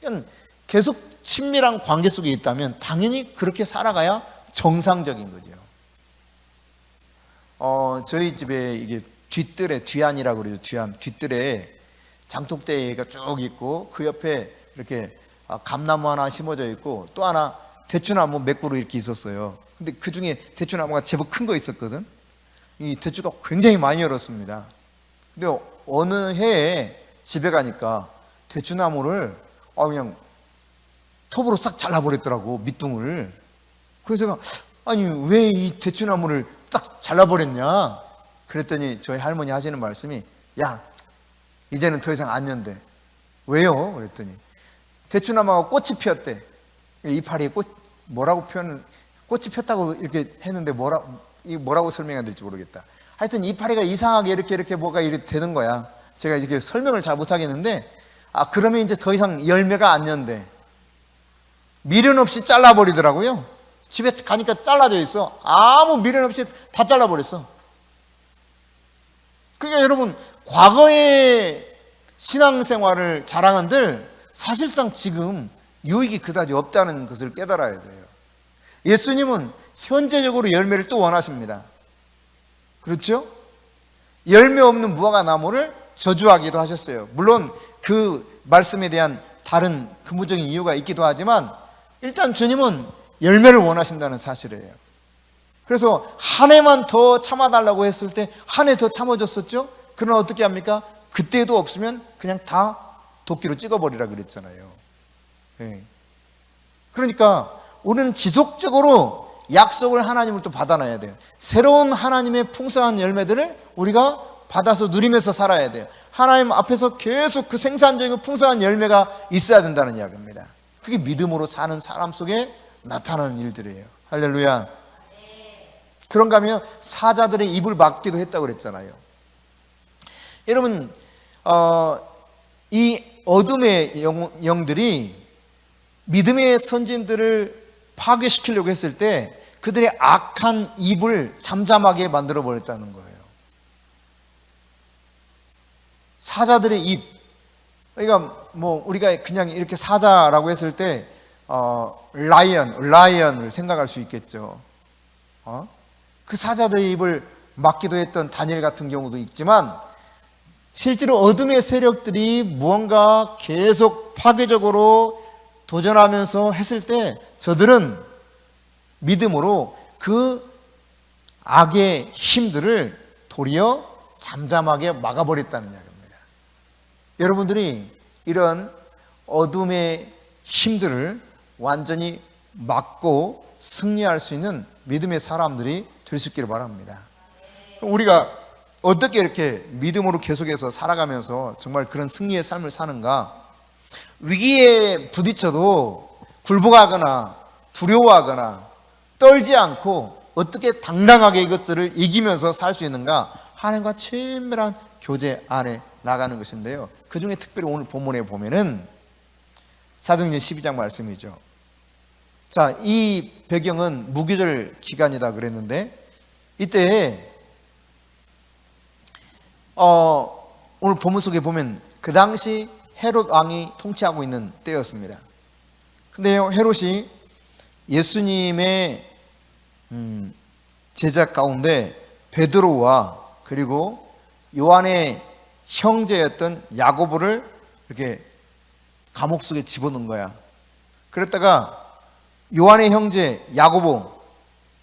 그러니까 계속 친밀한 관계 속에 있다면 당연히 그렇게 살아가야 정상적인 거죠. 저희 집에 이게 뒷뜰에 뒤안이라고 그러죠. 뒷뜰에 장독대가 쭉 있고 그 옆에 이렇게 감나무 하나 심어져 있고 또 하나 대추나무 몇 그루 이렇게 있었어요. 근데 그 중에 대추나무가 제법 큰 거 있었거든. 이 대추가 굉장히 많이 열었습니다. 근데 어느 해에 집에 가니까 대추나무를 그냥 톱으로 싹 잘라버렸더라고, 밑둥을. 그래서 제가 아니 왜 이 대추나무를 딱 잘라버렸냐 그랬더니 저희 할머니 하시는 말씀이, 야 이제는 더 이상 안 연대. 왜요? 그랬더니 대추나무가 꽃이 피었대. 이파리에 뭐라고 꽃이 폈다고 이렇게 했는데 뭐라고 설명해야 될지 모르겠다. 하여튼 이파리가 이상하게 이렇게 뭐가 이렇게 되는 거야. 제가 이렇게 설명을 잘 못하겠는데, 그러면 이제 더 이상 열매가 안 연대. 미련 없이 잘라버리더라고요. 집에 가니까 잘라져 있어. 아무 미련 없이 다 잘라버렸어. 그러니까 여러분, 과거의 신앙생활을 자랑한들 사실상 지금 유익이 그다지 없다는 것을 깨달아야 돼요. 예수님은 현재적으로 열매를 또 원하십니다. 그렇죠? 열매 없는 무화과 나무를 저주하기도 하셨어요. 물론 그 말씀에 대한 다른 근본적인 이유가 있기도 하지만 일단 주님은 열매를 원하신다는 사실이에요. 그래서 한 해만 더 참아달라고 했을 때 한 해 더 참아줬었죠? 그러나 어떻게 합니까? 그때도 없으면 그냥 다 도끼로 찍어버리라 그랬잖아요. 네. 그러니까 우리는 지속적으로 약속을 하나님으로부터 받아놔야 돼요. 새로운 하나님의 풍성한 열매들을 우리가 받아서 누리면서 살아야 돼요. 하나님 앞에서 계속 그 생산적이고 풍성한 열매가 있어야 된다는 이야기입니다. 그게 믿음으로 사는 사람 속에 나타나는 일들이에요. 할렐루야. 그런가 하면 사자들의 입을 막기도 했다고 그랬잖아요. 여러분, 이 어둠의 영들이 믿음의 선진들을 파괴시키려고 했을 때 그들의 악한 입을 잠잠하게 만들어 버렸다는 거예요. 사자들의 입. 그러니까 우리가 그냥 이렇게 사자라고 했을 때 라이언을 생각할 수 있겠죠. 그 사자들의 입을 막기도 했던 다니엘 같은 경우도 있지만 실제로 어둠의 세력들이 무언가 계속 파괴적으로 도전하면서 했을 때 저들은 믿음으로 그 악의 힘들을 도리어 잠잠하게 막아버렸다는 이야기입니다. 여러분들이 이런 어둠의 힘들을 완전히 막고 승리할 수 있는 믿음의 사람들이 될 수 있기를 바랍니다. 우리가 어떻게 이렇게 믿음으로 계속해서 살아가면서 정말 그런 승리의 삶을 사는가? 위기에 부딪혀도 굴복하거나 두려워하거나 떨지 않고 어떻게 당당하게 이것들을 이기면서 살 수 있는가? 하나님과 친밀한 교제 안에 나가는 것인데요. 그 중에 특별히 오늘 본문에 보면은 사도행전 12장 말씀이죠. 자, 이 배경은 무교절 기간이다 그랬는데 이때 오늘 본문 속에 보면 그 당시 헤롯 왕이 통치하고 있는 때였습니다. 근데 헤롯이 예수님의 제자 가운데 베드로와 그리고 요한의 형제였던 야고보를 이렇게 감옥 속에 집어넣은 거야. 그랬다가 요한의 형제 야고보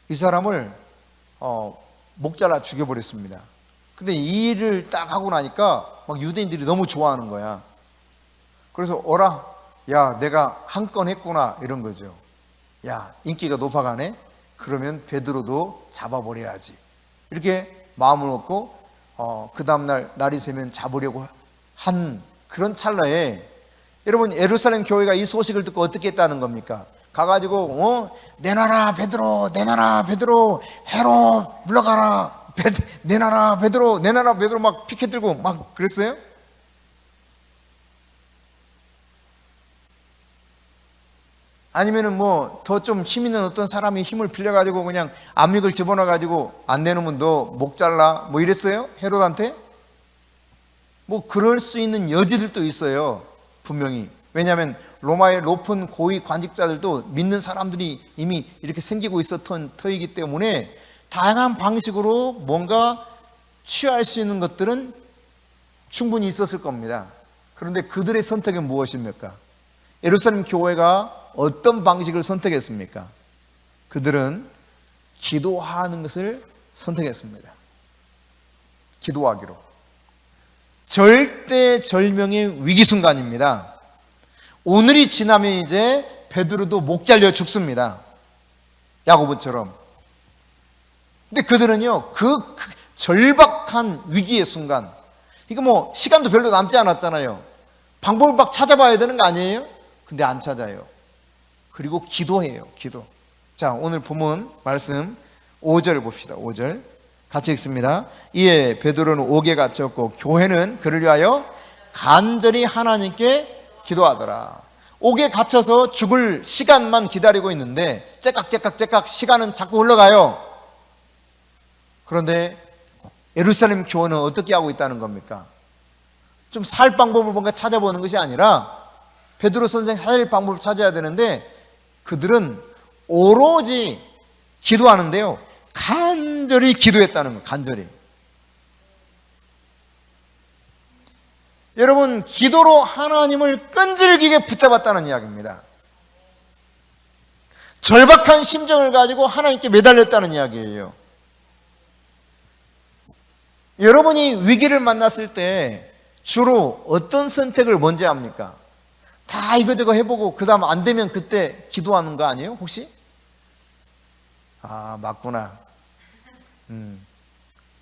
이 사람을 목 잘라 죽여버렸습니다. 근데 이 일을 딱 하고 나니까 막 유대인들이 너무 좋아하는 거야. 그래서 어라, 야 내가 한 건 했구나 이런 거죠. 야 인기가 높아가네. 그러면 베드로도 잡아버려야지. 이렇게 마음을 먹고 그 다음날 날이 새면 잡으려고 한 그런 찰나에 여러분 예루살렘 교회가 이 소식을 듣고 어떻게 했다는 겁니까? 가가지고 내놔라 베드로, 내놔라 베드로, 헤롯 물러가라, 내놔라 베드로, 내놔라 베드로 막 피켓 들고 막 그랬어요? 아니면은 뭐 더 좀 힘 있는 어떤 사람이 힘을 빌려가지고 그냥 암믹을 집어넣어가지고 안 내놓으면 너 목 잘라 뭐 이랬어요? 헤롯한테? 뭐 그럴 수 있는 여지들도 있어요. 분명히. 왜냐하면 로마의 높은 고위 관직자들도 믿는 사람들이 이미 이렇게 생기고 있었던 터이기 때문에 다양한 방식으로 뭔가 취할 수 있는 것들은 충분히 있었을 겁니다. 그런데 그들의 선택은 무엇입니까? 예루살렘 교회가 어떤 방식을 선택했습니까? 그들은 기도하는 것을 선택했습니다. 기도하기로. 절대절명의 위기 순간입니다. 오늘이 지나면 이제 베드로도 목 잘려 죽습니다. 야고보처럼. 근데 그들은요, 그 절박한 위기의 순간, 이거 뭐 시간도 별로 남지 않았잖아요. 방법을 막 찾아봐야 되는 거 아니에요? 근데 안 찾아요. 그리고 기도해요. 기도. 자, 오늘 본문 말씀 5절 봅시다. 5절 같이 읽습니다. 이에 베드로는 옥에 갇혔고 교회는 그를 위하여 간절히 하나님께 기도하더라. 옥에 갇혀서 죽을 시간만 기다리고 있는데 째깍째깍째깍 시간은 자꾸 흘러가요. 그런데 예루살렘 교회는 어떻게 하고 있다는 겁니까? 좀 살 방법을 뭔가 찾아보는 것이 아니라 베드로 선생 살 방법을 찾아야 되는데 그들은 오로지 기도하는데요, 간절히 기도했다는 거예요. 간절히. 여러분, 기도로 하나님을 끈질기게 붙잡았다는 이야기입니다. 절박한 심정을 가지고 하나님께 매달렸다는 이야기예요. 여러분이 위기를 만났을 때 주로 어떤 선택을 먼저 합니까? 다 이거저거 해보고 그 다음 안 되면 그때 기도하는 거 아니에요? 혹시? 아, 맞구나.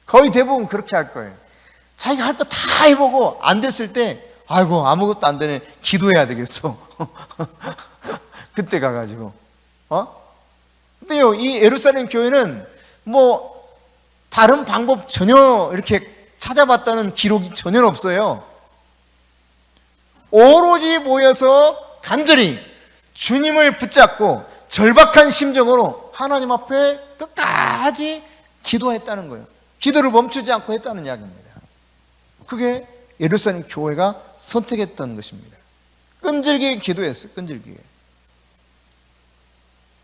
거의 대부분 그렇게 할 거예요. 자기가 할 거 다 해보고 안 됐을 때 아이고 아무것도 안 되네, 기도해야 되겠어. 그때 가가지고 근데요, 이 예루살렘 교회는 뭐 다른 방법 전혀 이렇게 찾아봤다는 기록이 전혀 없어요. 오로지 모여서 간절히 주님을 붙잡고 절박한 심정으로 하나님 앞에 끝까지 기도했다는 거예요. 기도를 멈추지 않고 했다는 이야기입니다. 그게 예루살렘 교회가 선택했던 것입니다. 끈질기게 기도했어요. 끈질기게.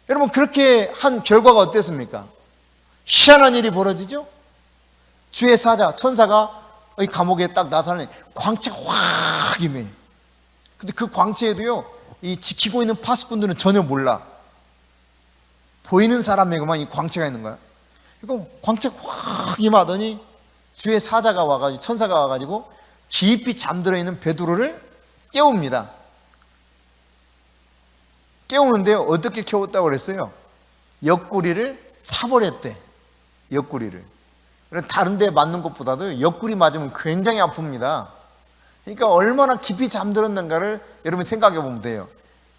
여러분, 그렇게 한 결과가 어땠습니까? 희한한 일이 벌어지죠? 주의 사자, 천사가 이 감옥에 딱 나타나니 광채가 확 임해. 근데 그 광채에도요, 이 지키고 있는 파수꾼들은 전혀 몰라. 보이는 사람에게만 이 광채가 있는 거야. 그리고 광채가 확 임하더니 주의 사자가 와가지고, 천사가 와가지고 깊이 잠들어 있는 베드로를 깨웁니다. 깨우는데요, 어떻게 깨웠다고 그랬어요? 옆구리를 차버렸대. 옆구리를. 다른 데 맞는 것보다도 옆구리 맞으면 굉장히 아픕니다. 그러니까 얼마나 깊이 잠들었는가를 여러분 생각해 보면 돼요.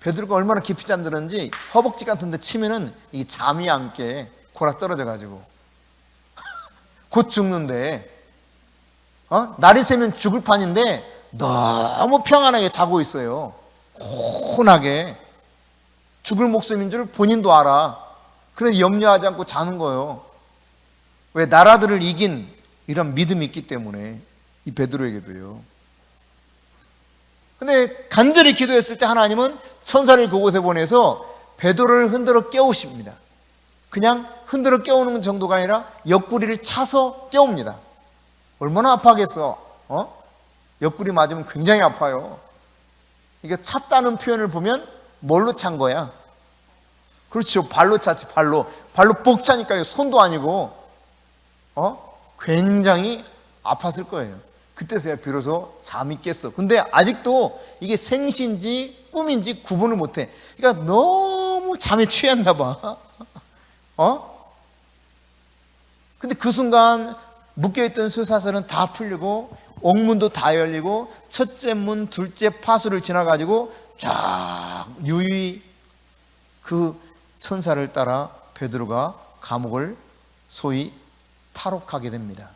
베드로가 얼마나 깊이 잠들었는지 허벅지 같은 데 치면은 이 잠이 안 깨, 골아 떨어져 가지고 곧 죽는데 날이 새면 죽을 판인데 너무 평안하게 자고 있어요. 혼하게. 죽을 목숨인 줄 본인도 알아. 그래서 염려하지 않고 자는 거예요. 왜? 나라들을 이긴 이런 믿음이 있기 때문에. 이 베드로에게도요. 근데 간절히 기도했을 때 하나님은 천사를 그곳에 보내서 베드로를 흔들어 깨우십니다. 그냥 흔들어 깨우는 정도가 아니라 옆구리를 차서 깨웁니다. 얼마나 아파하겠어? 옆구리 맞으면 굉장히 아파요. 이게 찼다는 표현을 보면 뭘로 찬 거야? 그렇죠. 발로 찼지. 발로 뻑 차니까요. 손도 아니고 굉장히 아팠을 거예요. 그때서야 비로소 잠이 깼어. 근데 아직도 이게 생시인지 꿈인지 구분을 못해. 그러니까 너무 잠에 취했나 봐. 근데 그 순간 묶여있던 쇠사슬은 다 풀리고 옥문도 다 열리고 첫째 문, 둘째 파수를 지나가지고 쫙 유유히 그 천사를 따라 베드로가 감옥을 소위 탈옥하게 됩니다.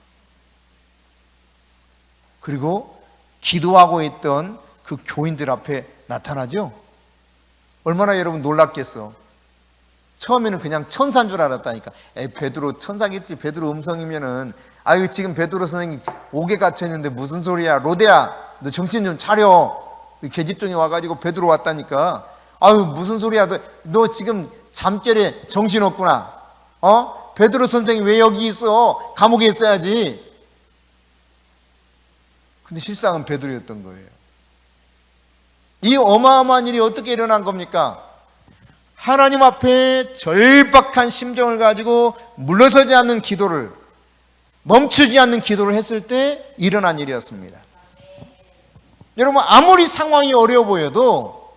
그리고 기도하고 있던 그 교인들 앞에 나타나죠. 얼마나 여러분 놀랐겠어. 처음에는 그냥 천사인 줄 알았다니까. 베드로 천사겠지. 베드로 음성이면은 아유 지금 베드로 선생님 옥에 갇혀있는데 무슨 소리야. 로데야 너 정신 좀 차려. 계집종이 와가지고 베드로 왔다니까. 아유 무슨 소리야. 너 지금 잠결에 정신없구나. 베드로 선생님 왜 여기 있어. 감옥에 있어야지. 근데 실상은 베드로였던 거예요. 이 어마어마한 일이 어떻게 일어난 겁니까? 하나님 앞에 절박한 심정을 가지고 물러서지 않는 기도를, 멈추지 않는 기도를 했을 때 일어난 일이었습니다. 여러분 아무리 상황이 어려워 보여도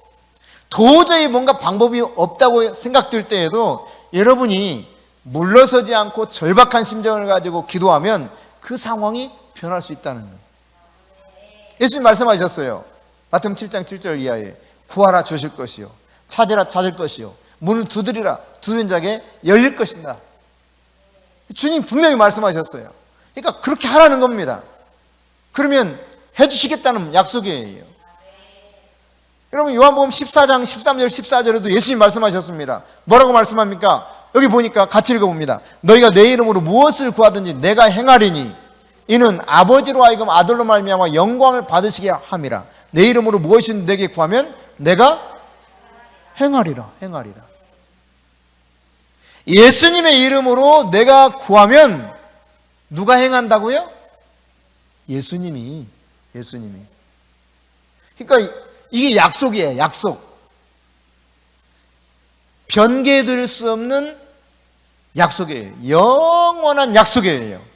도저히 뭔가 방법이 없다고 생각될 때에도 여러분이 물러서지 않고 절박한 심정을 가지고 기도하면 그 상황이 변할 수 있다는 거예요. 예수님 말씀하셨어요. 마태복음 7장 7절 이하에 구하라 주실 것이요 찾으라 찾을 것이요 문을 두드리라 두드린 자에게 열릴 것이다. 주님 분명히 말씀하셨어요. 그러니까 그렇게 하라는 겁니다. 그러면 해주시겠다는 약속이에요. 여러분 요한복음 14장 13절 14절에도 예수님 말씀하셨습니다. 뭐라고 말씀합니까? 여기 보니까 같이 읽어봅니다. 너희가 내 이름으로 무엇을 구하든지 내가 행하리니 이는 아버지로 하여금 아들로 말미암아 영광을 받으시게 함이라. 내 이름으로 무엇이든 내게 구하면 내가 행하리라. 예수님의 이름으로 내가 구하면 누가 행한다고요? 예수님이. 그러니까 이게 약속이에요. 약속. 변개될 수 없는 약속이에요. 영원한 약속이에요.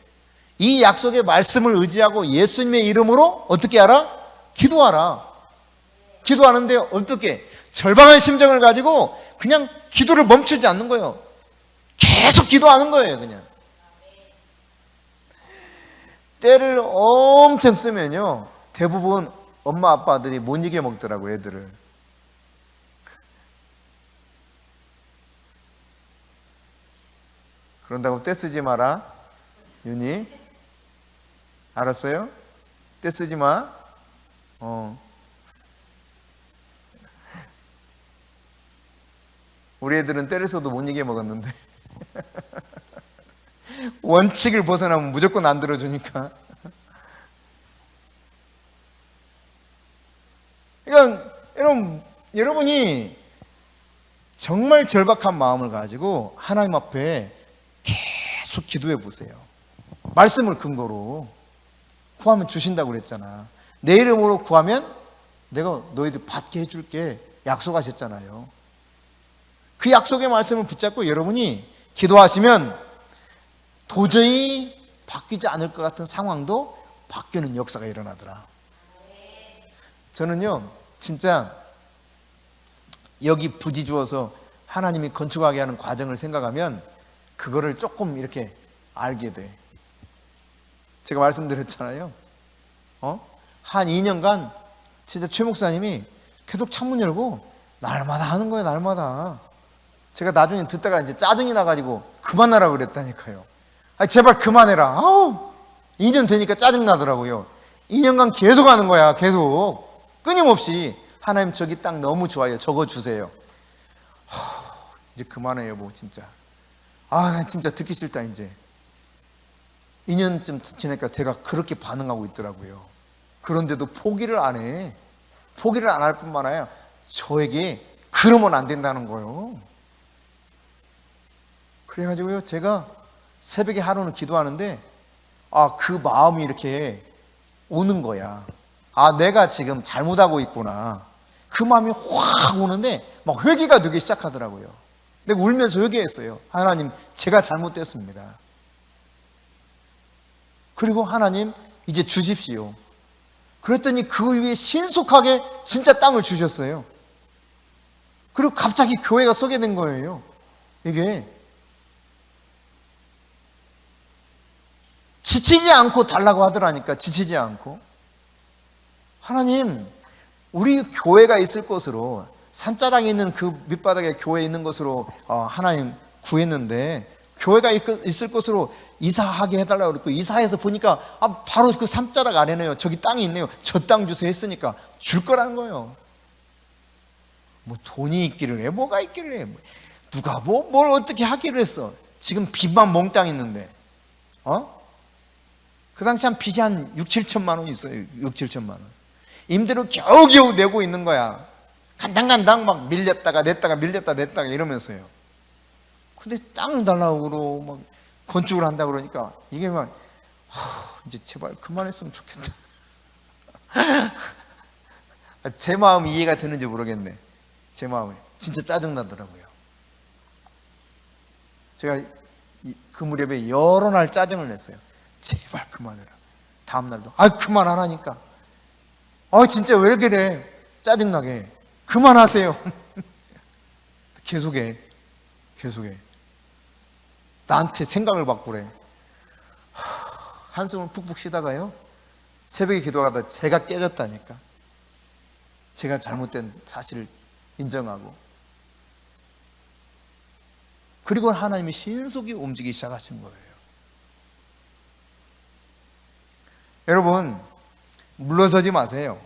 이 약속의 말씀을 의지하고 예수님의 이름으로 어떻게 하라? 기도하라. 기도하는데 어떻게? 절박한 심정을 가지고 그냥 기도를 멈추지 않는 거예요. 계속 기도하는 거예요. 그냥 때를 엄청 쓰면요 대부분 엄마 아빠들이 못 이겨 먹더라고. 애들을. 그런다고 때 쓰지 마라 윤희. 알았어요? 때 쓰지 마. 우리 애들은 때를 써도 못 이겨 먹었는데 원칙을 벗어나면 무조건 안 들어주니까. 그러니까 여러분이 정말 절박한 마음을 가지고 하나님 앞에 계속 기도해 보세요. 말씀을 근거로 구하면 주신다고 그랬잖아. 내 이름으로 구하면 내가 너희들 받게 해줄게 약속하셨잖아요. 그 약속의 말씀을 붙잡고 여러분이 기도하시면 도저히 바뀌지 않을 것 같은 상황도 바뀌는 역사가 일어나더라. 저는요 진짜 여기 부지 주어서 하나님이 건축하게 하는 과정을 생각하면 그거를 조금 이렇게 알게 돼. 제가 말씀드렸잖아요. 한 2년간 진짜 최 목사님이 계속 창문 열고 날마다 하는 거예요. 날마다. 제가 나중에 듣다가 이제 짜증이 나가지고 그만하라고 그랬다니까요. 제발 그만해라. 2년 되니까 짜증 나더라고요. 2년간 계속 하는 거야. 계속 끊임없이. 하나님 저기 땅 너무 좋아요. 적어주세요. 이제 그만해 여보 진짜. 나 진짜 듣기 싫다 이제. 2년쯤 지나니까 제가 그렇게 반응하고 있더라고요. 그런데도 포기를 안 해. 포기를 안 할 뿐만 아니라 저에게 그러면 안 된다는 거예요. 그래가지고요 제가 새벽에 하루는 기도하는데 그 마음이 이렇게 오는 거야. 내가 지금 잘못하고 있구나. 그 마음이 확 오는데 막 회개가 되기 시작하더라고요. 내가 울면서 회개했어요. 하나님 제가 잘못됐습니다. 그리고 하나님 이제 주십시오. 그랬더니 그 위에 신속하게 진짜 땅을 주셨어요. 그리고 갑자기 교회가 서게 된 거예요. 이게 지치지 않고 달라고 하더라니까. 지치지 않고. 하나님 우리 교회가 있을 곳으로, 산자락에 있는 그 밑바닥에 교회 있는 곳으로 하나님 구했는데 교회가 있을 곳으로 이사하게 해달라고 그랬고, 이사해서 보니까 바로 그 산자락 아래네요. 저기 땅이 있네요. 저 땅 주세요 했으니까 줄 거라는 거예요. 뭐 돈이 있기를 해, 뭐가 있기를 해, 누가 뭘 어떻게 하기를 했어. 지금 빚만 몽땅 있는데 그 당시 빚이 한 6, 7천만 원 있어요. 6, 7천만 원. 임대료 겨우겨우 내고 있는 거야. 간당간당 막 밀렸다가 냈다가 밀렸다 냈다가 이러면서요. 근데 땅을 달라고 그러고 막 건축을 한다고 그러니까 이게 막 이제 제발 그만했으면 좋겠다. 제 마음이 이해가 되는지 모르겠네. 제 마음에 진짜 짜증나더라고요. 제가 그 무렵에 여러 날 짜증을 냈어요. 제발 그만해라. 다음 날도 그만 안 하니까 진짜 왜 그래, 짜증나게 그만하세요. 계속해 나한테 생각을 바꾸래. 한숨을 푹푹 쉬다가요 새벽에 기도하다 제가 깨졌다니까. 제가 잘못된 사실을 인정하고, 그리고 하나님이 신속히 움직이기 시작하신 거예요. 여러분 물러서지 마세요.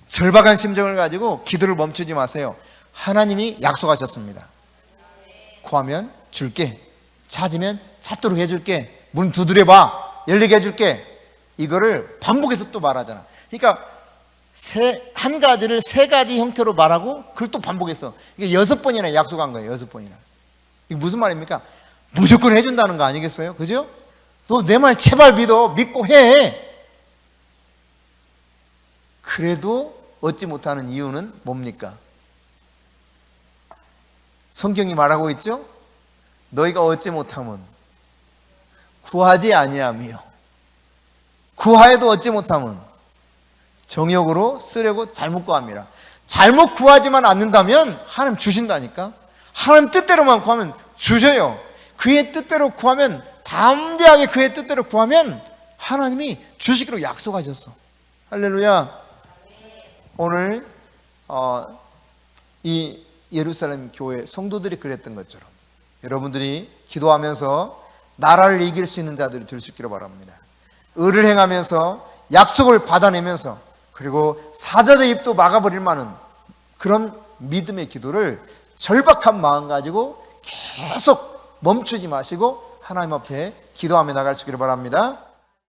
절박한 심정을 가지고 기도를 멈추지 마세요. 하나님이 약속하셨습니다. 구하면 줄게, 찾으면 찾도록 해줄게, 문 두드려봐 열리게 해줄게. 이거를 반복해서 또 말하잖아. 그러니까 한 가지를 세 가지 형태로 말하고 그걸 또 반복해서 이게 6번이나 약속한 거예요. 6번이나. 이게 무슨 말입니까? 무조건 해준다는 거 아니겠어요? 그죠? 너 내 말 제발 믿고 해. 그래도 얻지 못하는 이유는 뭡니까? 성경이 말하고 있죠? 너희가 얻지 못하면 구하지 아니하며, 구하여도 얻지 못하면 정욕으로 쓰려고 잘못 구함이라. 잘못 구하지만 않는다면 하나님 주신다니까. 하나님 뜻대로만 구하면 주셔요. 그의 뜻대로 구하면, 담대하게 그의 뜻대로 구하면 하나님이 주시기로 약속하셨어. 할렐루야. 오늘 이 예루살렘 교회 성도들이 그랬던 것처럼 여러분들이 기도하면서 나라를 이길 수 있는 자들이 될 수 있기를 바랍니다. 의를 행하면서 약속을 받아내면서, 그리고 사자의 입도 막아버릴 만한 그런 믿음의 기도를 절박한 마음 가지고 계속 멈추지 마시고 하나님 앞에 기도하며 나갈 수 있기를 바랍니다.